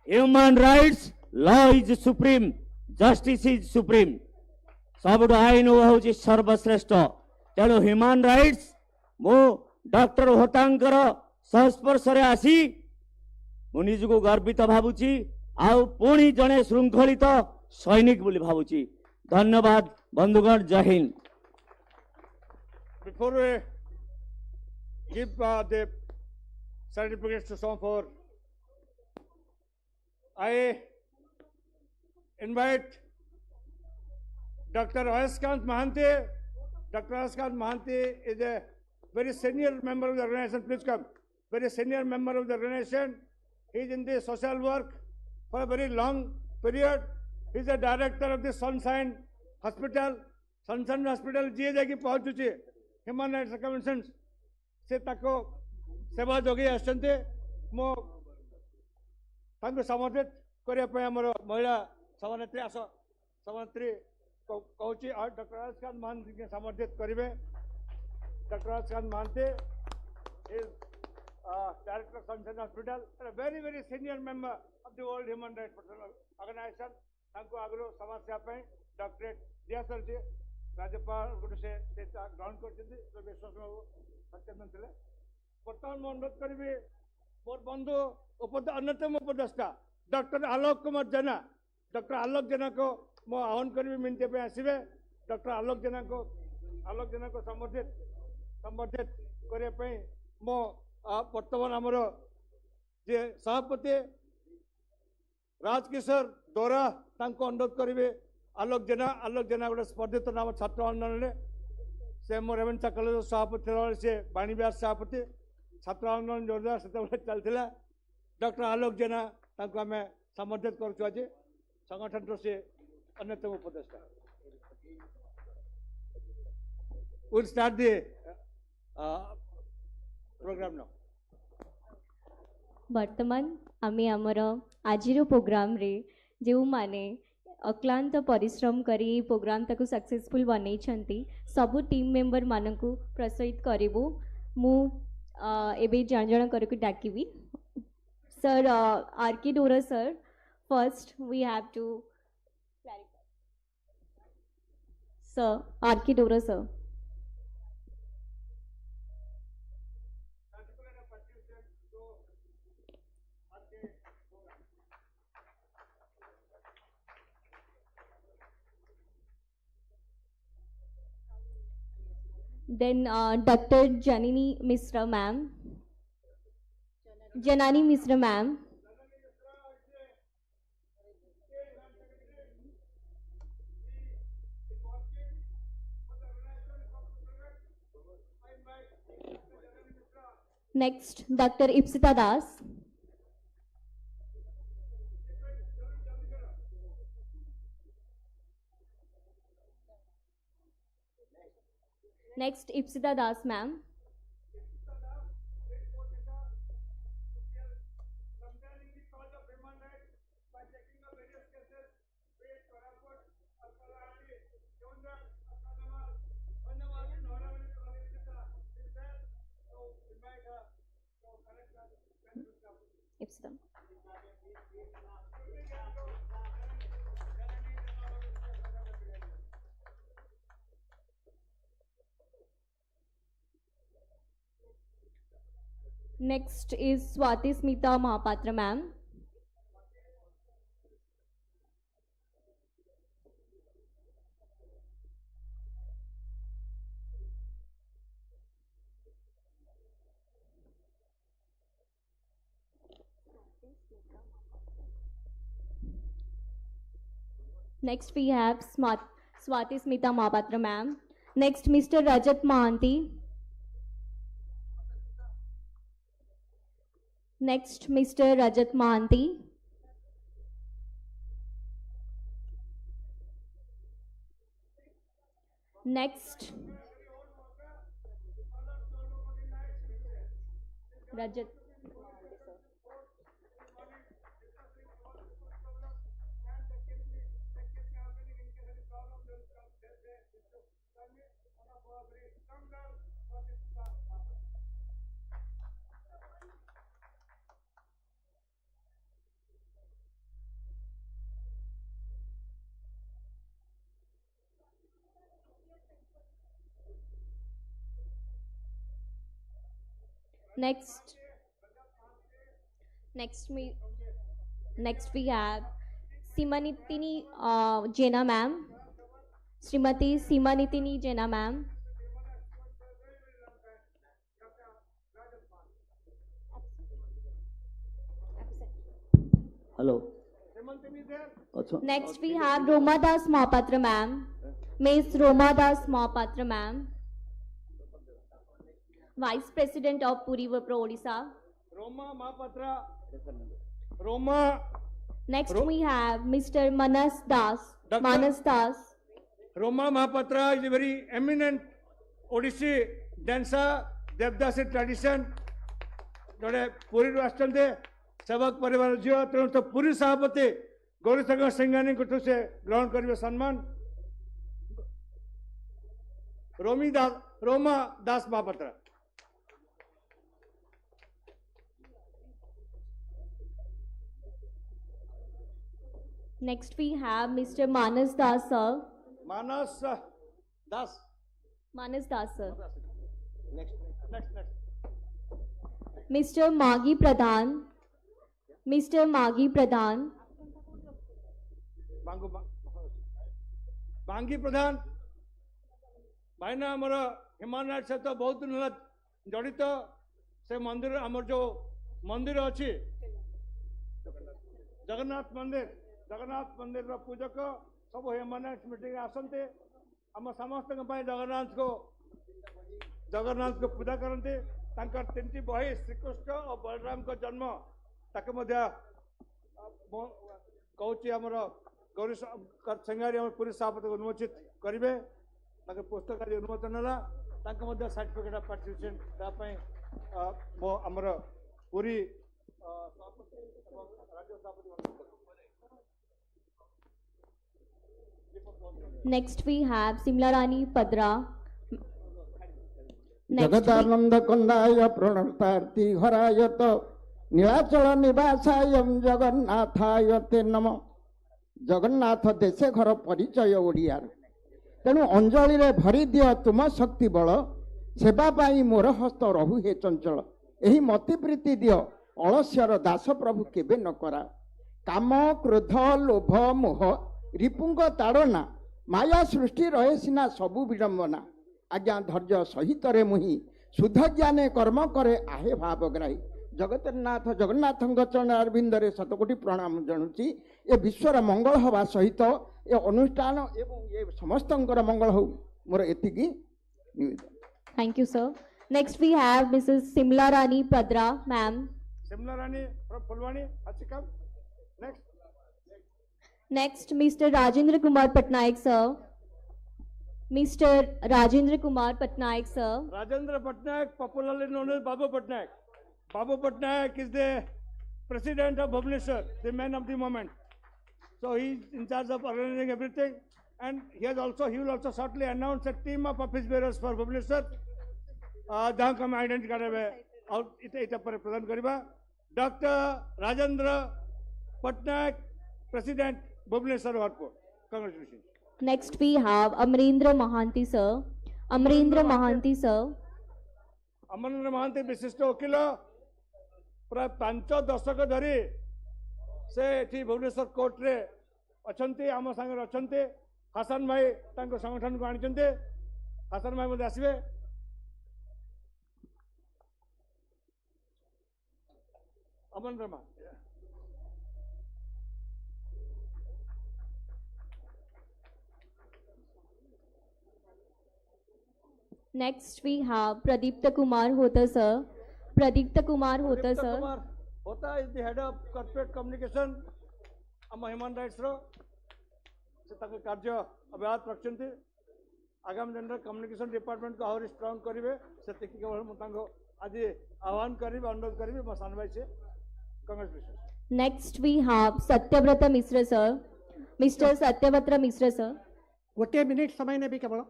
Human rights law is supreme justice is supreme सबुठ आईन हूँ सर्वश्रेष्ठ तेणु ह्यूमन राइट्स मु डॉक्टर होतांकर संस्पर्श रे आसी मु निजको गर्वित भावुची आउ पुणी जने श्रृंखलित सैनिक बोली भावुची। धन्यवाद बंधुगण जय Hind. Before we give the certificates to some for, I invite Dr. Ayaskant Mahanti. Dr. Ayaskant Mahanti is a very senior member of the organization. Please come. Very senior member of the organization. He is in the social work for a very long period. He is the director of the Sunshine Hospital. Sunshine Hospital जी जाकि पहुँचुची human rights commission से ताको सेवा जोगी आसते मो तांको समर्पित करने पे हमर महिला सभानेत्री आस सभानेत्री कहूची और डॉक्टर राजकांत महांती के समर्पित करेंगे। Doctor Rajkant Mohanty is director of Sunshine Hospital and a very senior member of the World Human Rights Organization. तांको आगरो समाज सेवा पे डॉक्टरेट दिया सर जी राज्यपाल गुरु से ग्रहण करछथि तो विश्वास में सत्यमन थिले। वर्तमान में अनुरोध करी मोर बंधु अन्यतम उपदेष्टा डॉक्टर आलोक कुमार जेना डॉक्टर आलोक जेना को मो आह्वान करी मिनटे पे आसवे। डॉक्टर आलोक जेना को संबर्धित करने पे मो वर्तमान आमर जे सभापति राजकिशोर दोरा तांको अनुरोध करेंगे। आलोक जेना गोटे स्पर्धित नाम छात्र आंदोलन से मो रेवेन्सा कॉलेज सभापति से बाणीव्यास सभापति छात्र आंदोलन जोरदार से चलता। डॉक्टर आलोक जेना तांको आम समर्थित करुँ आज संगठन से अन्यतम उपदेष्टा। We'll start the program now. वर्तमान आमे आमर आजिर प्रोग्राम रे जो माने अक्लांत परिश्रम करी प्रोग्राम ताकू सक्सेसफुल बनै छंती सबु टीम मेंबर मानकू प्रोत्साहित करिवो। मु एबे जण करके डाकिबी। Sir R K Dora sir first we have to clarify. Sir R K Dora sir. Then Dr. Janani Misra ma'am. Janani Misra ma'am. Next, Dr. Ipsita Das. Next, Ipsita Das ma'am. Ipsita. Next is Swati Smita Mahapatra ma'am. Next we have Swati Smita Mahapatra ma'am. Next Mr. Rajat Mahanti. Next Mr. Rajat Mahanti. Next Rajat. Next we have Simanitini Jena ma'am. Srimati Simanitini Jena ma'am. Hello. Next we have Roma Das Mahapatra ma'am. Miss Roma Das Mahapatra ma'am. Vice President of WHRPO Odisha. Roma Mahapatra. Roma. Next we have Mr. Manas Das. Manas Das. Roma Mahapatra is a very eminent Odissi dancer, Devdasi tradition. जोड़े पूरी राष्ट्र दे सबक परिवार जियो तेणु तो पूरी सभापति गौरीशंकर सिंघानी को से ग्रहण करिवे सम्मान रोमा दास Mahapatra. Next we have Mr. Manas Das sir. Manas Das. Manas Das sir. Next. Mr. Magi Pradhan. Mr. Magi Pradhan. बांगी प्रधान भाईना आमर ह्यूमन राइट्स सहित बहुत दिन है जड़ित से मंदिर आमर जो मंदिर अच्छी जगन्नाथ मंदिर पूजक सब ह्यूमन राइट्स मीटिंग आसते आम समस्त जगन्नाथ को पूजा करते तीन बही श्रीकृष्ण और बलराम को जन्म ताके कहूँ आमर गौरी सिंगारी पूरी सभापति को उन्मोचित करेंगे पुस्तक आज उन्मोचन है सर्टिफिकेट ऑफ पार्टिसिपेशन आमर पूरी राज्य सभापति. Next we have Simla Rani Padra. Jagdanand कंदाय प्रणतार्ति हरायत Nilachal निवासायम जगन्नाथाय ते नमः. जगन्नाथ देशे घर परिचय ओडियार तेणु अंजलि रे भरी दिय तुम शक्ति बल सेवा पाई मोर हस्त रहु हे चंचल एही मति प्रीति दिय अलस्यर दास प्रभु केबे न करा. काम क्रोध लोभ मोह रिपुंग ताड़ना माया सृष्टि रहे सिना सबु विडंबना आज्ञा धैर्य सहित रे मुहि शुद्ध ज्ञाने कर्म करे आहे भावग्राही जगन्नाथ जगन्नाथ चरण अरविंद रे शतकोटी प्रणाम जनुची ए विश्वर मंगल हवा सहित ए अनुष्ठान एवं ये समस्त मंगल हो मोर एतिकी निवेदन। Thank you, sir. Next, we have Mrs. Simla Rani Patra, ma'am. Simla Rani from Pulwani, has she come? Next. Next, Mr. Rajendra Kumar Patnaik, sir. Mr. Rajendra Kumar Patnaik, sir. Rajendra Patnaik, popularly known as Babu Patnaik. Babu Patnaik is the president of Bhubaneswar, the man of the moment. So he is in charge of organizing everything, and he will also shortly announce a team of office bearers for Bhubaneswar. जहाँ हम identity card में और इतना पर प्रदान करिबा doctor Rajendra Patnaik president Bhubaneswar WHRPO. Congratulations. Next, we have Amrendra Mahanti, sir. Amrendra Mahanti, sir. Amrendra Mahanti विशिष्ट वकिल प्राय 5 दशक धरी से एठी भुवनेश्वर कोर्ट रे अछंती आम संगे अछंती हासन भाई तांको संगठन को आनिचंती हासन भाई मध्ये आसीबे अमरेंद्र मा Next, we have Pradipta Kumar Hota, sir. Pradipta Kumar Hota, sir. Kumar Hota is the head of corporate communication am human rights ro से ताके कार्य अभ्यास रखचंती आगामी दिन रे कम्युनिकेशन डिपार्टमेंट को और स्ट्रांग करिवे से तकी केवल म तांको आज आह्वान करिवे अनुरोध करिवे म सान भाई से congratulation. Next, we have Satyavrata Mishra, sir. Mr. Satyavrata Mishra, sir. गोटे मिनिट समय नेबी केवल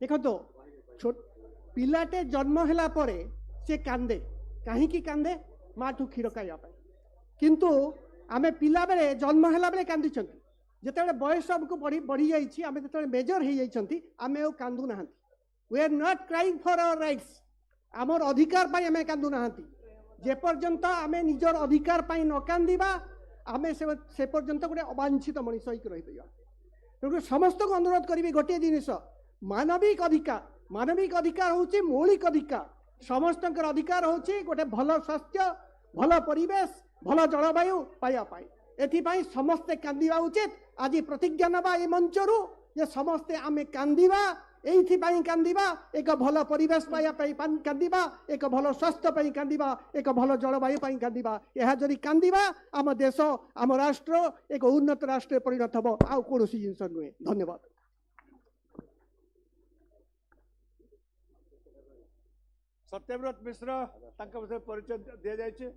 देखो तो पिलाटे जन्म हैला परे से कांदे कहीं कांदे माँ ठू क्षीर खाइबा किंतु आमे पिला बेले जन्म हैला बेले कांदी चंती जेतेबेले बयस हमको बढ़ी जाइछि आमे जेतेबेले मेजर हे जाइछंती आमे ओ कांदू नाहंती. We are not crying for our rights आमर अधिकार पाई आमे कांदू नाहंती जे पर्यंत आमे निजर अधिकार पाई न कांदीबा आमे से पर्यंत गोटे अवांछित मनीष होइक रहि परिबा. तेणु समस्त को अनुरोध करी गोटे जिनिस मानविक अधिकार हूँ मौलिक अधिकार समस्त अधिकार हूँ गोटे भल स्वास्थ्य भल परिवेश भल जलवायु पाइबाई एथिपाई समस्ते कांदिबा उचित. आज प्रतिज्ञा नबा ए मंचरू जे समस्ते आमे कांदिबा एइथिपाई कांदिबा एक भल परिवेश पाइबाई कांदिबा एक भल स्वास्थ्य पाई कांदिबा एक भल जलवायु पाई कांदिबा. यह जदि कांदिबा आम देश आम राष्ट्र एक उन्नत राष्ट्र परिणत हबो आउ कोनोसी जिंस नुहे. धन्यवाद. सत्यव्रत मिश्र तांका विषय परिचय दिया जायछि.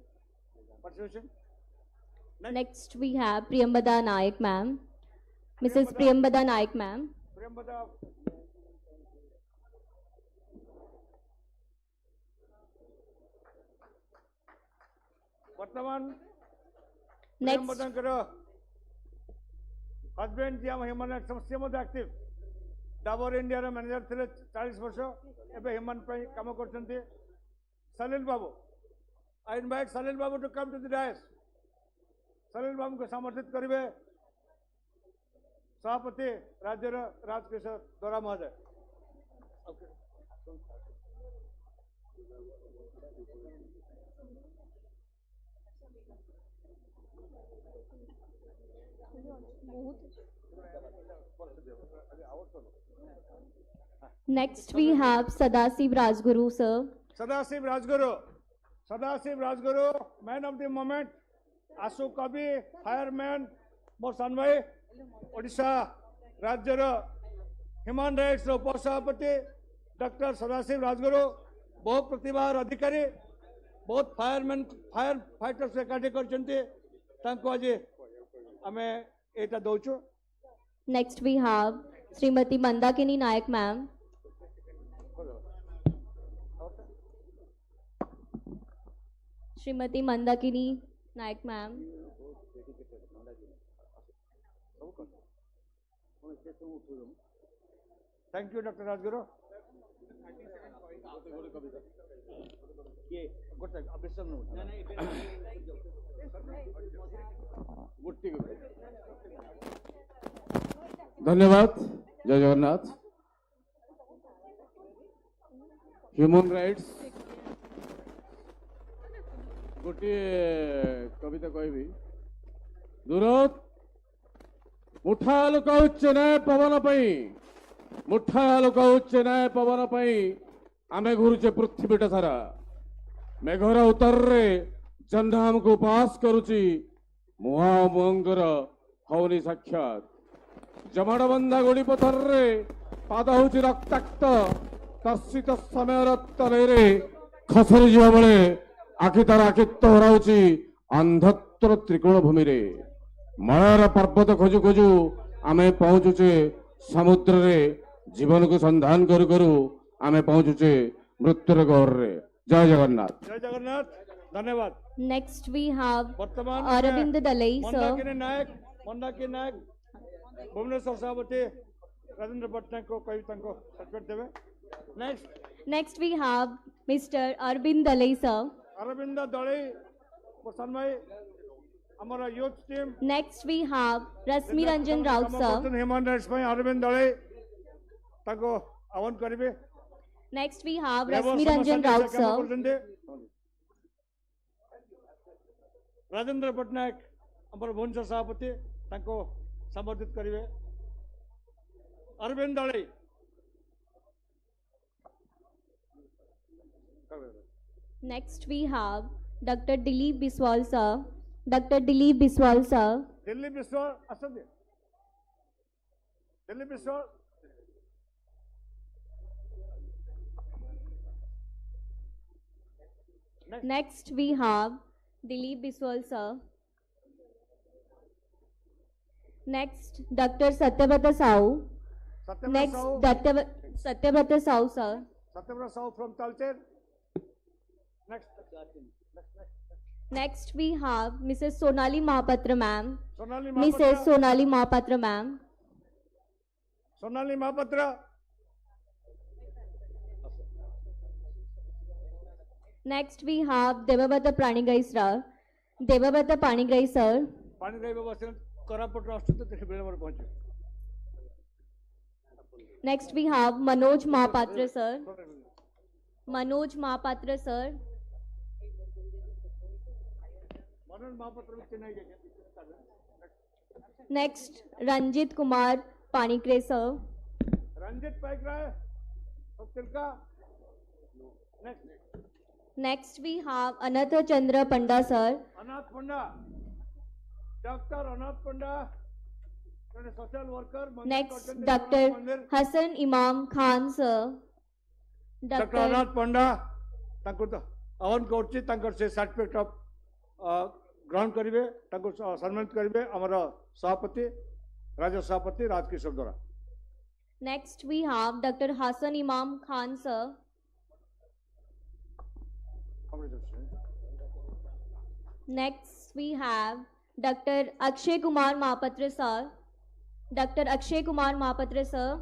Participation. Next, we have Priyambada Naik, ma'am. Mrs. Priyambada Naik, ma'am. Priyambada वर्तमान प्रियंबदांकर हस्बैंड जी हम ह्यूमन राइट समस्या मध्ये एक्टिव डाबर इंडिया रे मैनेजर थे 40 वर्ष एबे ह्यूमन पे काम करछन्ते. Salil Babu I invite Salil Babu to come to the dais. Salil Babu को समर्थित करिवे सभापति राज्य राजकिशोर दोरा महोदय. Next, we have Sadasiv Rajguru, sir. Sadasiv Rajguru, man of the moment, Asu Kabi, fireman, मोर सान भाई ओडिशा राज्यर ह्यूमन राइट्स उपसभापति डॉक्टर सदाशिव राजगुरु बहुत प्रतिभा अधिकारी बहुत फायर फाइटर्स एकाठी करछन्ते तांको आज आमे एटा दोचो. Next, we have Srimati Mandakini Naik, ma'am. Srimati Mandakini Naik, ma'am. Thank you, Dr. Rajguru. धन्यवाद. जय जगन्नाथ. ह्यूमन राइट्स गोटे कविता कहबी दूरत मुठा लुकाऊ चेन्नई पवन पई मुठा लुकाऊ चेन्नई पवन पई आमे घुरुचे पृथ्वीटा सारा मेघर उतर रे जन्धाम को पास करुची मुहा मुहंगर हौनी साक्षात जमाड़ बंधा गोड़ी पथर रे पाद होची रक्ताक्त तर्षित समय तलेरे खसरी जीवा बेले आखि तार आखित्व हराउची अंधत्र त्रिकोण भूमि रे मलयर पर्वत खोजु खोजु आमे पहुंचुचे समुद्र रे जीवन को संधान करू करू आमे पहुंचुचे मृत्युर गौर रे। जय जगन्नाथ। जय जगन्नाथ। धन्यवाद। Next we have वर्तमान Aravind Dalai sir. मंदाकिनी नायक भुवनेश्वर सभापति राजेंद्र पटनायक को कविता को सर्टिफिकेट देवे। Next we have Mr. Aravind Dalai sir. Arvind Dalai प्रसन्न भाई हमारा youth team. Next we have Rasmi Ranjan Raut sir. Human rights में अरविंद दलाई ताको आह्वान करिवे। Next we have Rasmi Ranjan Raut sir. Rajendra Patnaik हमारा भुवनेश्वर सभापति ताको संबोधित करिवे। Arvind Dalai. Next we have Dr. Dilip Biswal sir. Dr. Dilip Biswal sir. Delhi विश्व असद दिल्ली विश्व Next we have Dilip Biswal sir. Next Dr. Satyavrata Sau. Next Satyavrata Sau sir. Satyavrata Sau from Talcher. Next we have Mrs. Sonali Mahapatra ma'am. Sonali Mrs. Mahapatra. Sonali Mahapatra ma'am. Sonali Mahapatra. Next we have Devavata Panigai sir. Devavata Panigai sir. Panigrahi बाबा से कोरापुट राष्ट्र तो देखे बेलवर पहुंचे। Next we have Manoj Mahapatra sir. Manoj Mahapatra sir. Manoj Mahapatra में चेन्नई गए। Next Ranjit Kumar Panikre sir. Ranjit पाइकराय और Tilka. Next we have Anatha Chandra Panda sir. अनाथ Panda doctor Anath Panda social worker. Next Dr. Hassan Imam Khan sir. Doctor Anath Panda तांको तो आह्वान करछि तांकर से सर्टिफिकेट ऑफ ग्रहण करिवे तांको सम्मानित करिवे हमर सभापति राज्य सभापति राजकिशोर द्वारा। Next we have Dr. Hassan Imam Khan sir. Next we have Dr. Akshay Kumar Mahapatra sir. Dr. Akshay Kumar Mahapatra sir.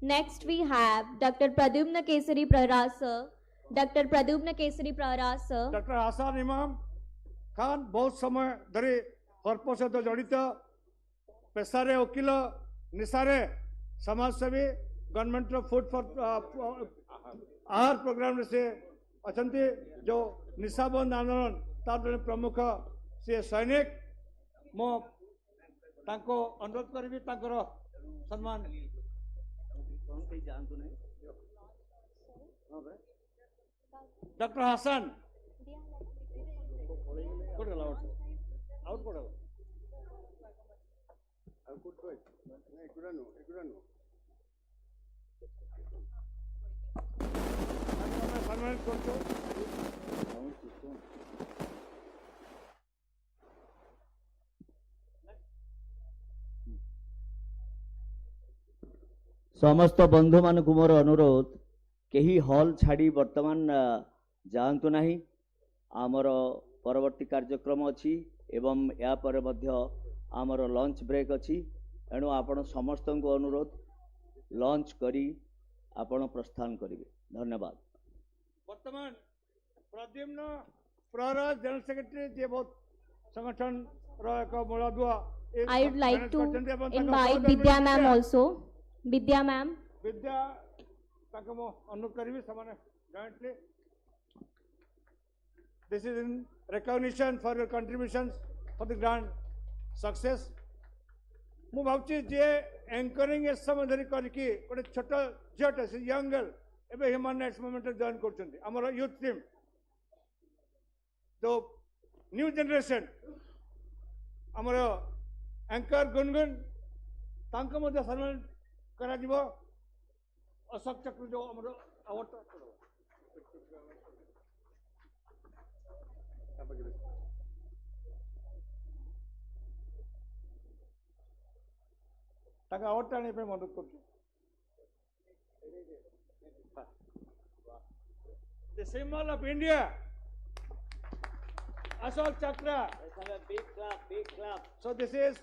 Next we have Dr. Pradyumna Kesari Praharaj sir. Dr. Pradyumna Kesari Praharaj sir. Doctor Hasan Imam Khan बहुत समय धरी हर्पो सहित जड़ित पेशारे वकिल निशारे समाजसेवी government food for आहार programme से अछंती जो निशाबंद आंदोलन तार जने प्रमुख से सैनिक मो तांको अनुरोध करिवि तांकर सम्मान डॉक्टर हसन समस्त बंधु मानक मोर अनुरोध कहीं हॉल छाड़ी वर्तमान जातु नहीं आमर परवर्ती कार्यक्रम अच्छी एवं या पर मध्य आमर लंच ब्रेक अच्छी एणु आपण समस्त को अनुरोध लंच करी आपण प्रस्थान करेंगे। धन्यवाद। वर्तमान प्रद्युम्न प्रहराज जनरल सेक्रेटरी जे बहुत संगठन एक मूलदुआ I would like to invite Vidya ma'am also. Vidya ma'am. विद्या ତାଙ୍କୁ ମୁଁ ଅନୁରୋଧ କରିବି ସେମାନେ jointly. This is in recognition for your contributions for the grand success. ମୁଁ ଭାବୁଛି ଯେ anchoring ଏ ସମୟ ଧରି କରିକି ଗୋଟେ ଛୋଟ ଝିଅଟେ ସେ young girl ଏବେ human rights movement ଜଏନ୍ କରୁଛନ୍ତି ଆମର youth team. ତ new generation ଆମର anchor ଗୁନଗୁନ ତାଙ୍କ ମଧ୍ୟ ସମ୍ମାନ କରାଯିବ ଅଶୋକ ଚକ୍ର ଯୋଉ ଆମର ଆୱାର୍ଡ ତାଙ୍କ ଆୱାର୍ଡଟା ଆଣିବା ପାଇଁ ଅନୁରୋଧ କରୁଛୁ। The symbol of India, Ashok Chakra. Big clap, big clap. So this is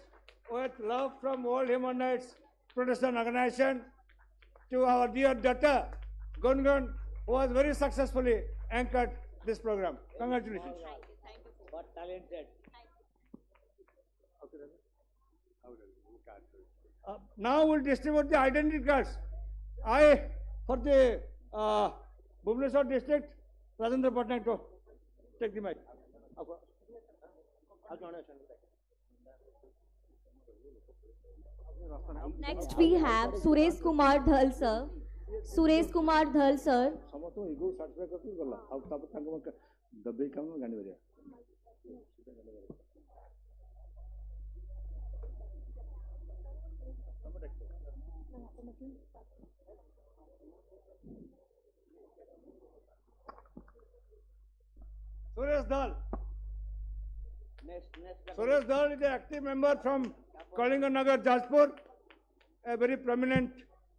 with love from World Human Rights Protection Organization to our dear daughter Gungun, who has very successfully anchored this program. Congratulations. What talented. Now we'll distribute the identity cards. I, for the Bhubaneswar district, Rajendra Patnaik to take the mic. Next we have Suresh Kumar Dhal sir. Suresh Kumar Dhal sir. ସମସ୍ତଙ୍କୁ ego satisfy କରିକି ଗଲା ଆଉ ତାପରେ ତାଙ୍କ ଦବେଇ କାମ ଜାଣି ପାରିବା। Suresh Dhal. Suresh Dhal is an active member from Kalinganagar, Jajpur, a very prominent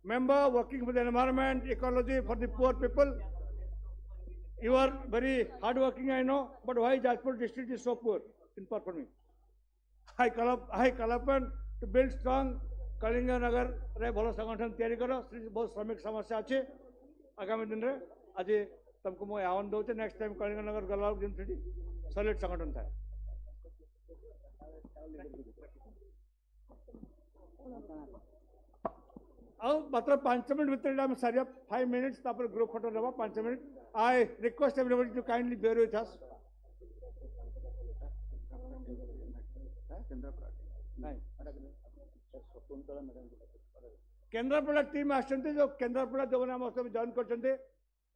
member working for the environment, ecology, for the poor people. You are very hardworking, I know, but why Jajpur district is so poor in performing? I call upon to build strong Kalinganagar रे भलो संगठन तैयारी करो बहुत श्रमिक समस्या अच्छे आगामी दिन रे आज तुमको मैं आह्वान दूचे नेक्स्ट टाइम कलिंगनगर गला दिन थी सॉलिड संगठन था अब मात्र 5 मिनट भीतर हम सारिया 5 minutes तापर ग्रुप फोटो लेवा 5 minute I request everybody to kindly bear with us Kendrapara team आसते जो केन्द्रापड़ा जो मैंने आम जॉइन कर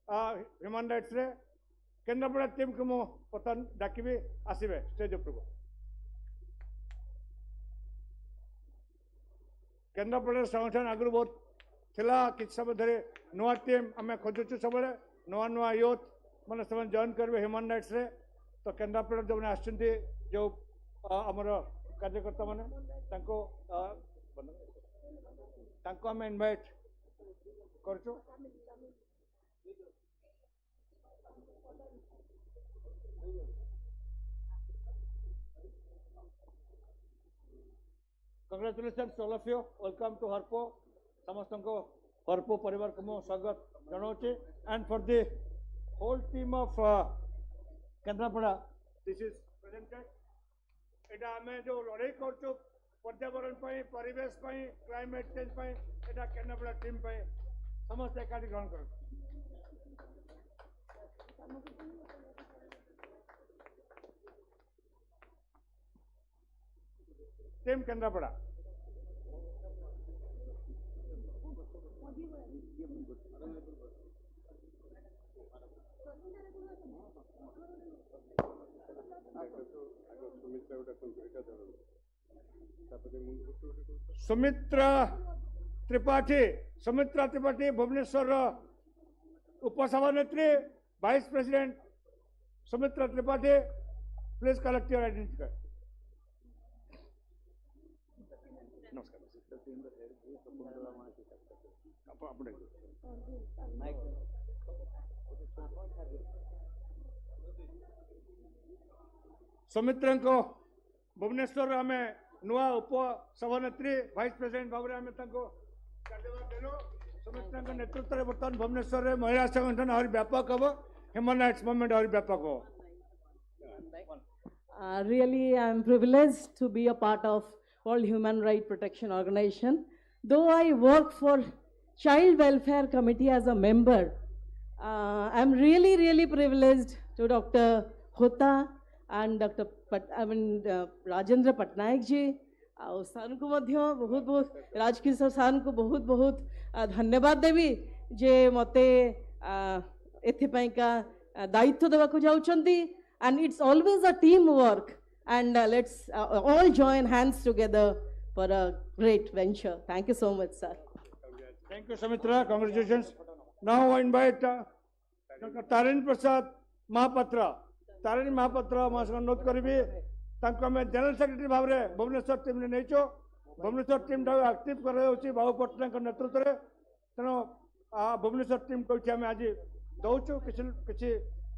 ह्यूमन राइट्स रे केन्द्रापड़ा टीम को मु बर्तमान डाकिबी आसबे स्टेज उपरको केन्द्रापड़ा संगठन आगु बहुत थिला कि समय धरे नुआ टीम आम खोजुचु सब नुआ नुआ यूथ मैंने सब जॉइन करेंगे ह्यूमन राइट्स रे तो केन्द्रापड़ा जो मैंने आसते जो आमर कार्यकर्ता मैंने आम इनवाइट करचु Congratulations to all of you. Welcome to WHRPO. समस्तों को WHRPO परिवार को मैं स्वागत जनाऊँचे and for the whole team of Kendrapara this is presented. एटा हमें जो लड़ाई करचु पर्यावरण पाई परिवेश पाई क्लाइमेट चेंज पाई एटा केन्द्रापड़ा टीम पाई समस्त एकाठी ग्रहण करो टीम केन्द्रापड़ा सुमित्रा त्रिपाठी भुवनेश्वर उपसभानेत्री vice president Sumitra Tripathi please collect your identity card Sumitra को भुवनेश्वर आम नुआ उपसभानेत्री वाइस प्रेसिडेंट भाव में सुमित्रा नेतृत्व में बर्तमान भुवनेश्वर महिला संगठन और व्यापक हम ह्यूमन राइट्स मूवमेंट और व्यापक हो Really, I am privileged to be a part of World Human Rights Protection Organization. Though I work for Child Welfare Committee as a member. I'm really, really privileged to Dr. Hota and Dr. Rajendra Patnaik ji. ଆଉ ସାର୍ଙ୍କୁ ମଧ୍ୟ ବହୁତ ବହୁତ ରାଜକିଶୋର ସାର୍ଙ୍କୁ ବହୁତ ବହୁତ ଧନ୍ୟବାଦ ଦେବି ଯେ ମୋତେ ଏଥିପାଇଁକା ଦାୟିତ୍ୱ ଦେବାକୁ ଯାଉଛନ୍ତି and it's always a teamwork and let's all join hands together for a great venture. Thank you so much, sir. Thank you, Sumitra. Congratulations. Now I invite Dr. Tarini Prasad Mahapatra. Tarini Mahapatra मास अनुरोध करी general secretary भाव में Bhubaneswar team ने नहीं Bhubaneswar team active कर बाबू पट्टनायक नेतृत्व में तेणु भुवनेश्वर टीम को आम आज दौचु किसी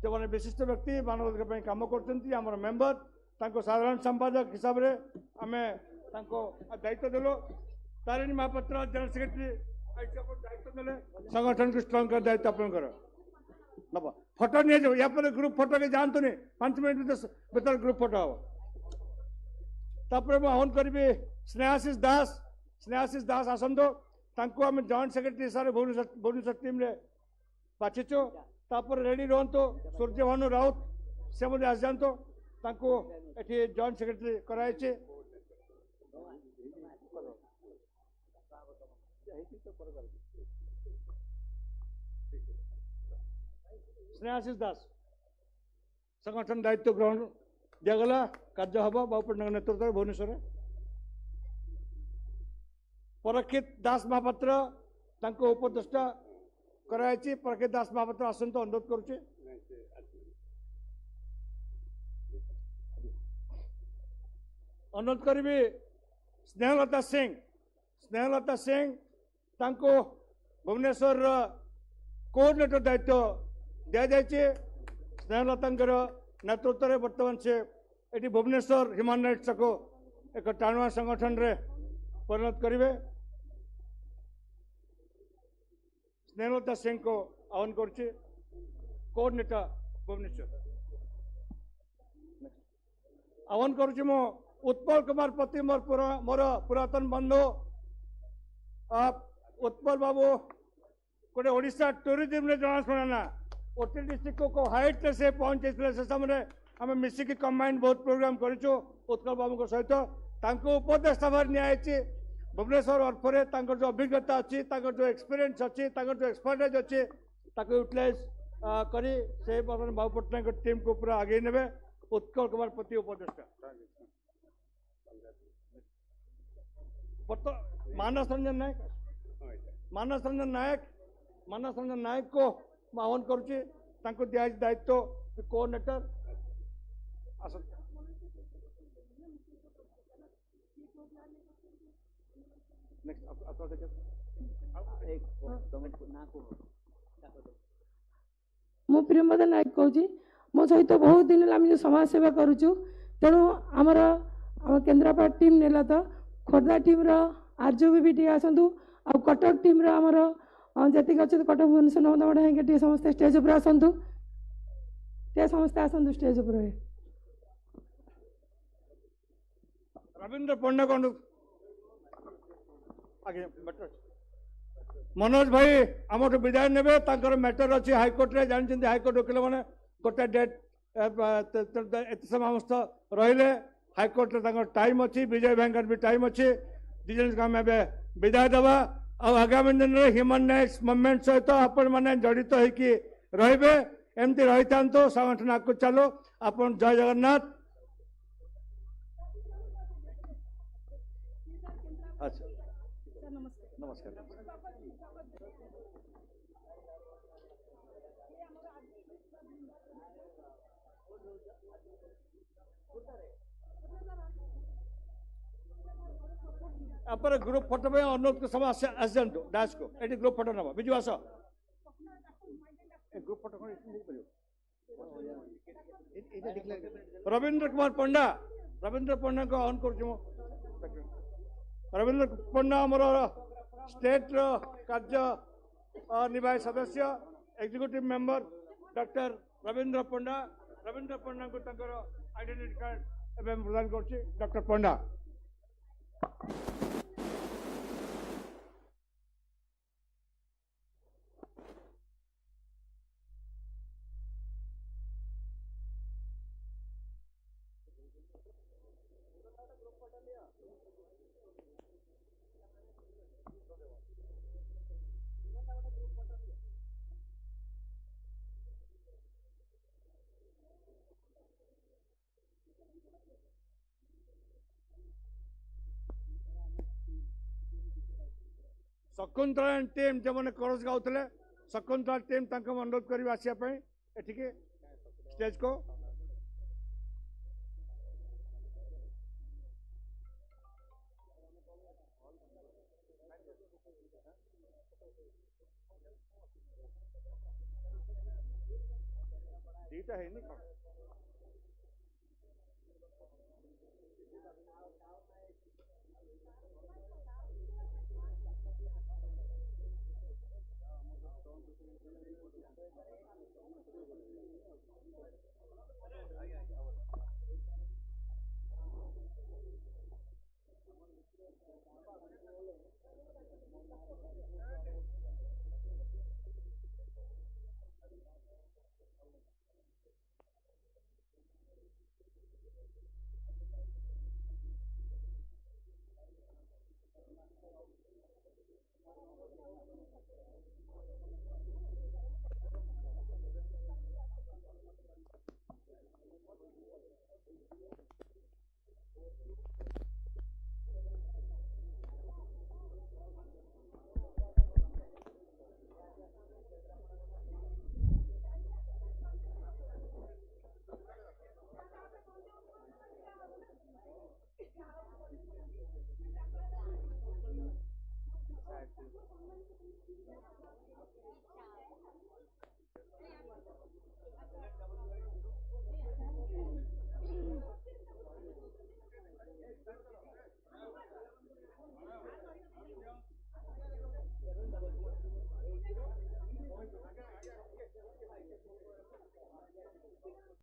जो मैंने विशिष्ट व्यक्ति मानवाधिकार कम कर मेम्बर साधारण संपादक हिसाब से आम दायित्व देलु तारिणी महापात्र जनरल सेक्रेटरी दायित्व देले संगठन को स्ट्रंग कर दायित्व आपंकर नब फोटो नहीं जाओ या ग्रुप फोटो के जानते नहीं 5 मिनट भर ग्रुप फोटो हम तापर मुझे आह्वान करी स्नेहाशीष दास आसतु आम जॉइंट सेक्रेटरी हिसाब से भुवनेश्वर टीम रे बाछीचु तापर रेडी रुहतु सूर्यभानु राउत से आस जातु ये जॉइंट सेक्रेटरी कराई स्नेहाशीष दास संगठन दायित्व ग्रहण दिगला कार्य हम बाबू पट्टनायक नेतृत्व में भुवनेश्वर परीक्षित दास महापात्र उपदेष्टा कराई परीक्षित दास महापात्र आसतु अनुरोध करुचे अनुरोध करी स्नेहलता सिंह भुवनेश्वर कोऑर्डिनेटर दायित्व दि जाए स्नेहलता नेतृत्व में बर्तमान से ये भुवनेश्वर ह्यूमन राइट्स को एक टाणुआ संगठन रे परिणत करेंगे स्नेहलता सिंह को आह्वान करुच्ची कोऑर्डिनेटर भुवनेश्वर आह्वान करुच्ची मो उत्पल कुमार पति मोर पुरातन बंधु उत्पल बाबू गोटे ओडिशा टूरिज्म रे जनाशुना ना ओटी डिस्ट्रिक्ट को हाइट से पहुंचे से समय आम मिसिकी कंबाइंड बहुत प्रोग्राम करूँ उत्कल बाबू सहित उपदेष्टा भाव नि भुवनेश्वर अर्फरे जो अभिज्ञता अच्छी जो एक्सपीरियंस अच्छी जो एक्सपर्टाइज अच्छी यूटिलाइज करी से बाबू पट्टनायक टीम को पूरा आगे ने उत्कल कुमार पति उपदेष्टा मानस रंजन नायक को आह्वान करुच्ची दिया दायित्व कोऑर्डिनेटर मु प्रियमदा नायक कहूँ मो सहित बहुत दिन आम जो समाज सेवा करुचु तेणु आमर केन्द्रापड़ा टीम नेला तो खोर्धा टीम आरजेबी टी आसतु आ कटक टीम आमर जी अच्छे कटक भुवनेश्वर नवदमढ़ हेंगे समस्त स्टेज उपर आसतु समस्ते आसतु स्टेज उपर रविंद्र पंडा को मनोज भाई आम विदाय ने मैटर अच्छी हाईकोर्ट रे जानते हाईकोर्ट वकिल मैंने गोटे डेट एत समस्त रही हाईकोर्ट टाइम अच्छी विजय भाई भी टाइम अच्छी दिजन को आम विदाय दबा आगामी दिन में ह्यूमन राइट्स मूवमेंट सहित आपण मैंने जड़ित होगी रे एमती रही था संगठन आगे चलो आप जय जगन्नाथ अच्छा नमस्कार आप ग्रुप फोटो में अनुरोध को समय आस जातु डांस को ये ग्रुप फोटो नब बिजु आस ग्रुप फोटो रविंद्र कुमार पंडा को आह्वान कर रविंद्र पंडा आमर स्टेट कार्य निर्वाही सदस्य एग्जीक्यूटिव मेंबर डॉक्टर रविंद्र पंडा को आइडेंटिटी कार्ड प्रदान कर डॉक्टर पंडा शकुंतला टीम जो मैंने कोरस गाउले शकुंतला टीम अनुरोध कर आसवाई एठिके स्टेज को दीटा है नहीं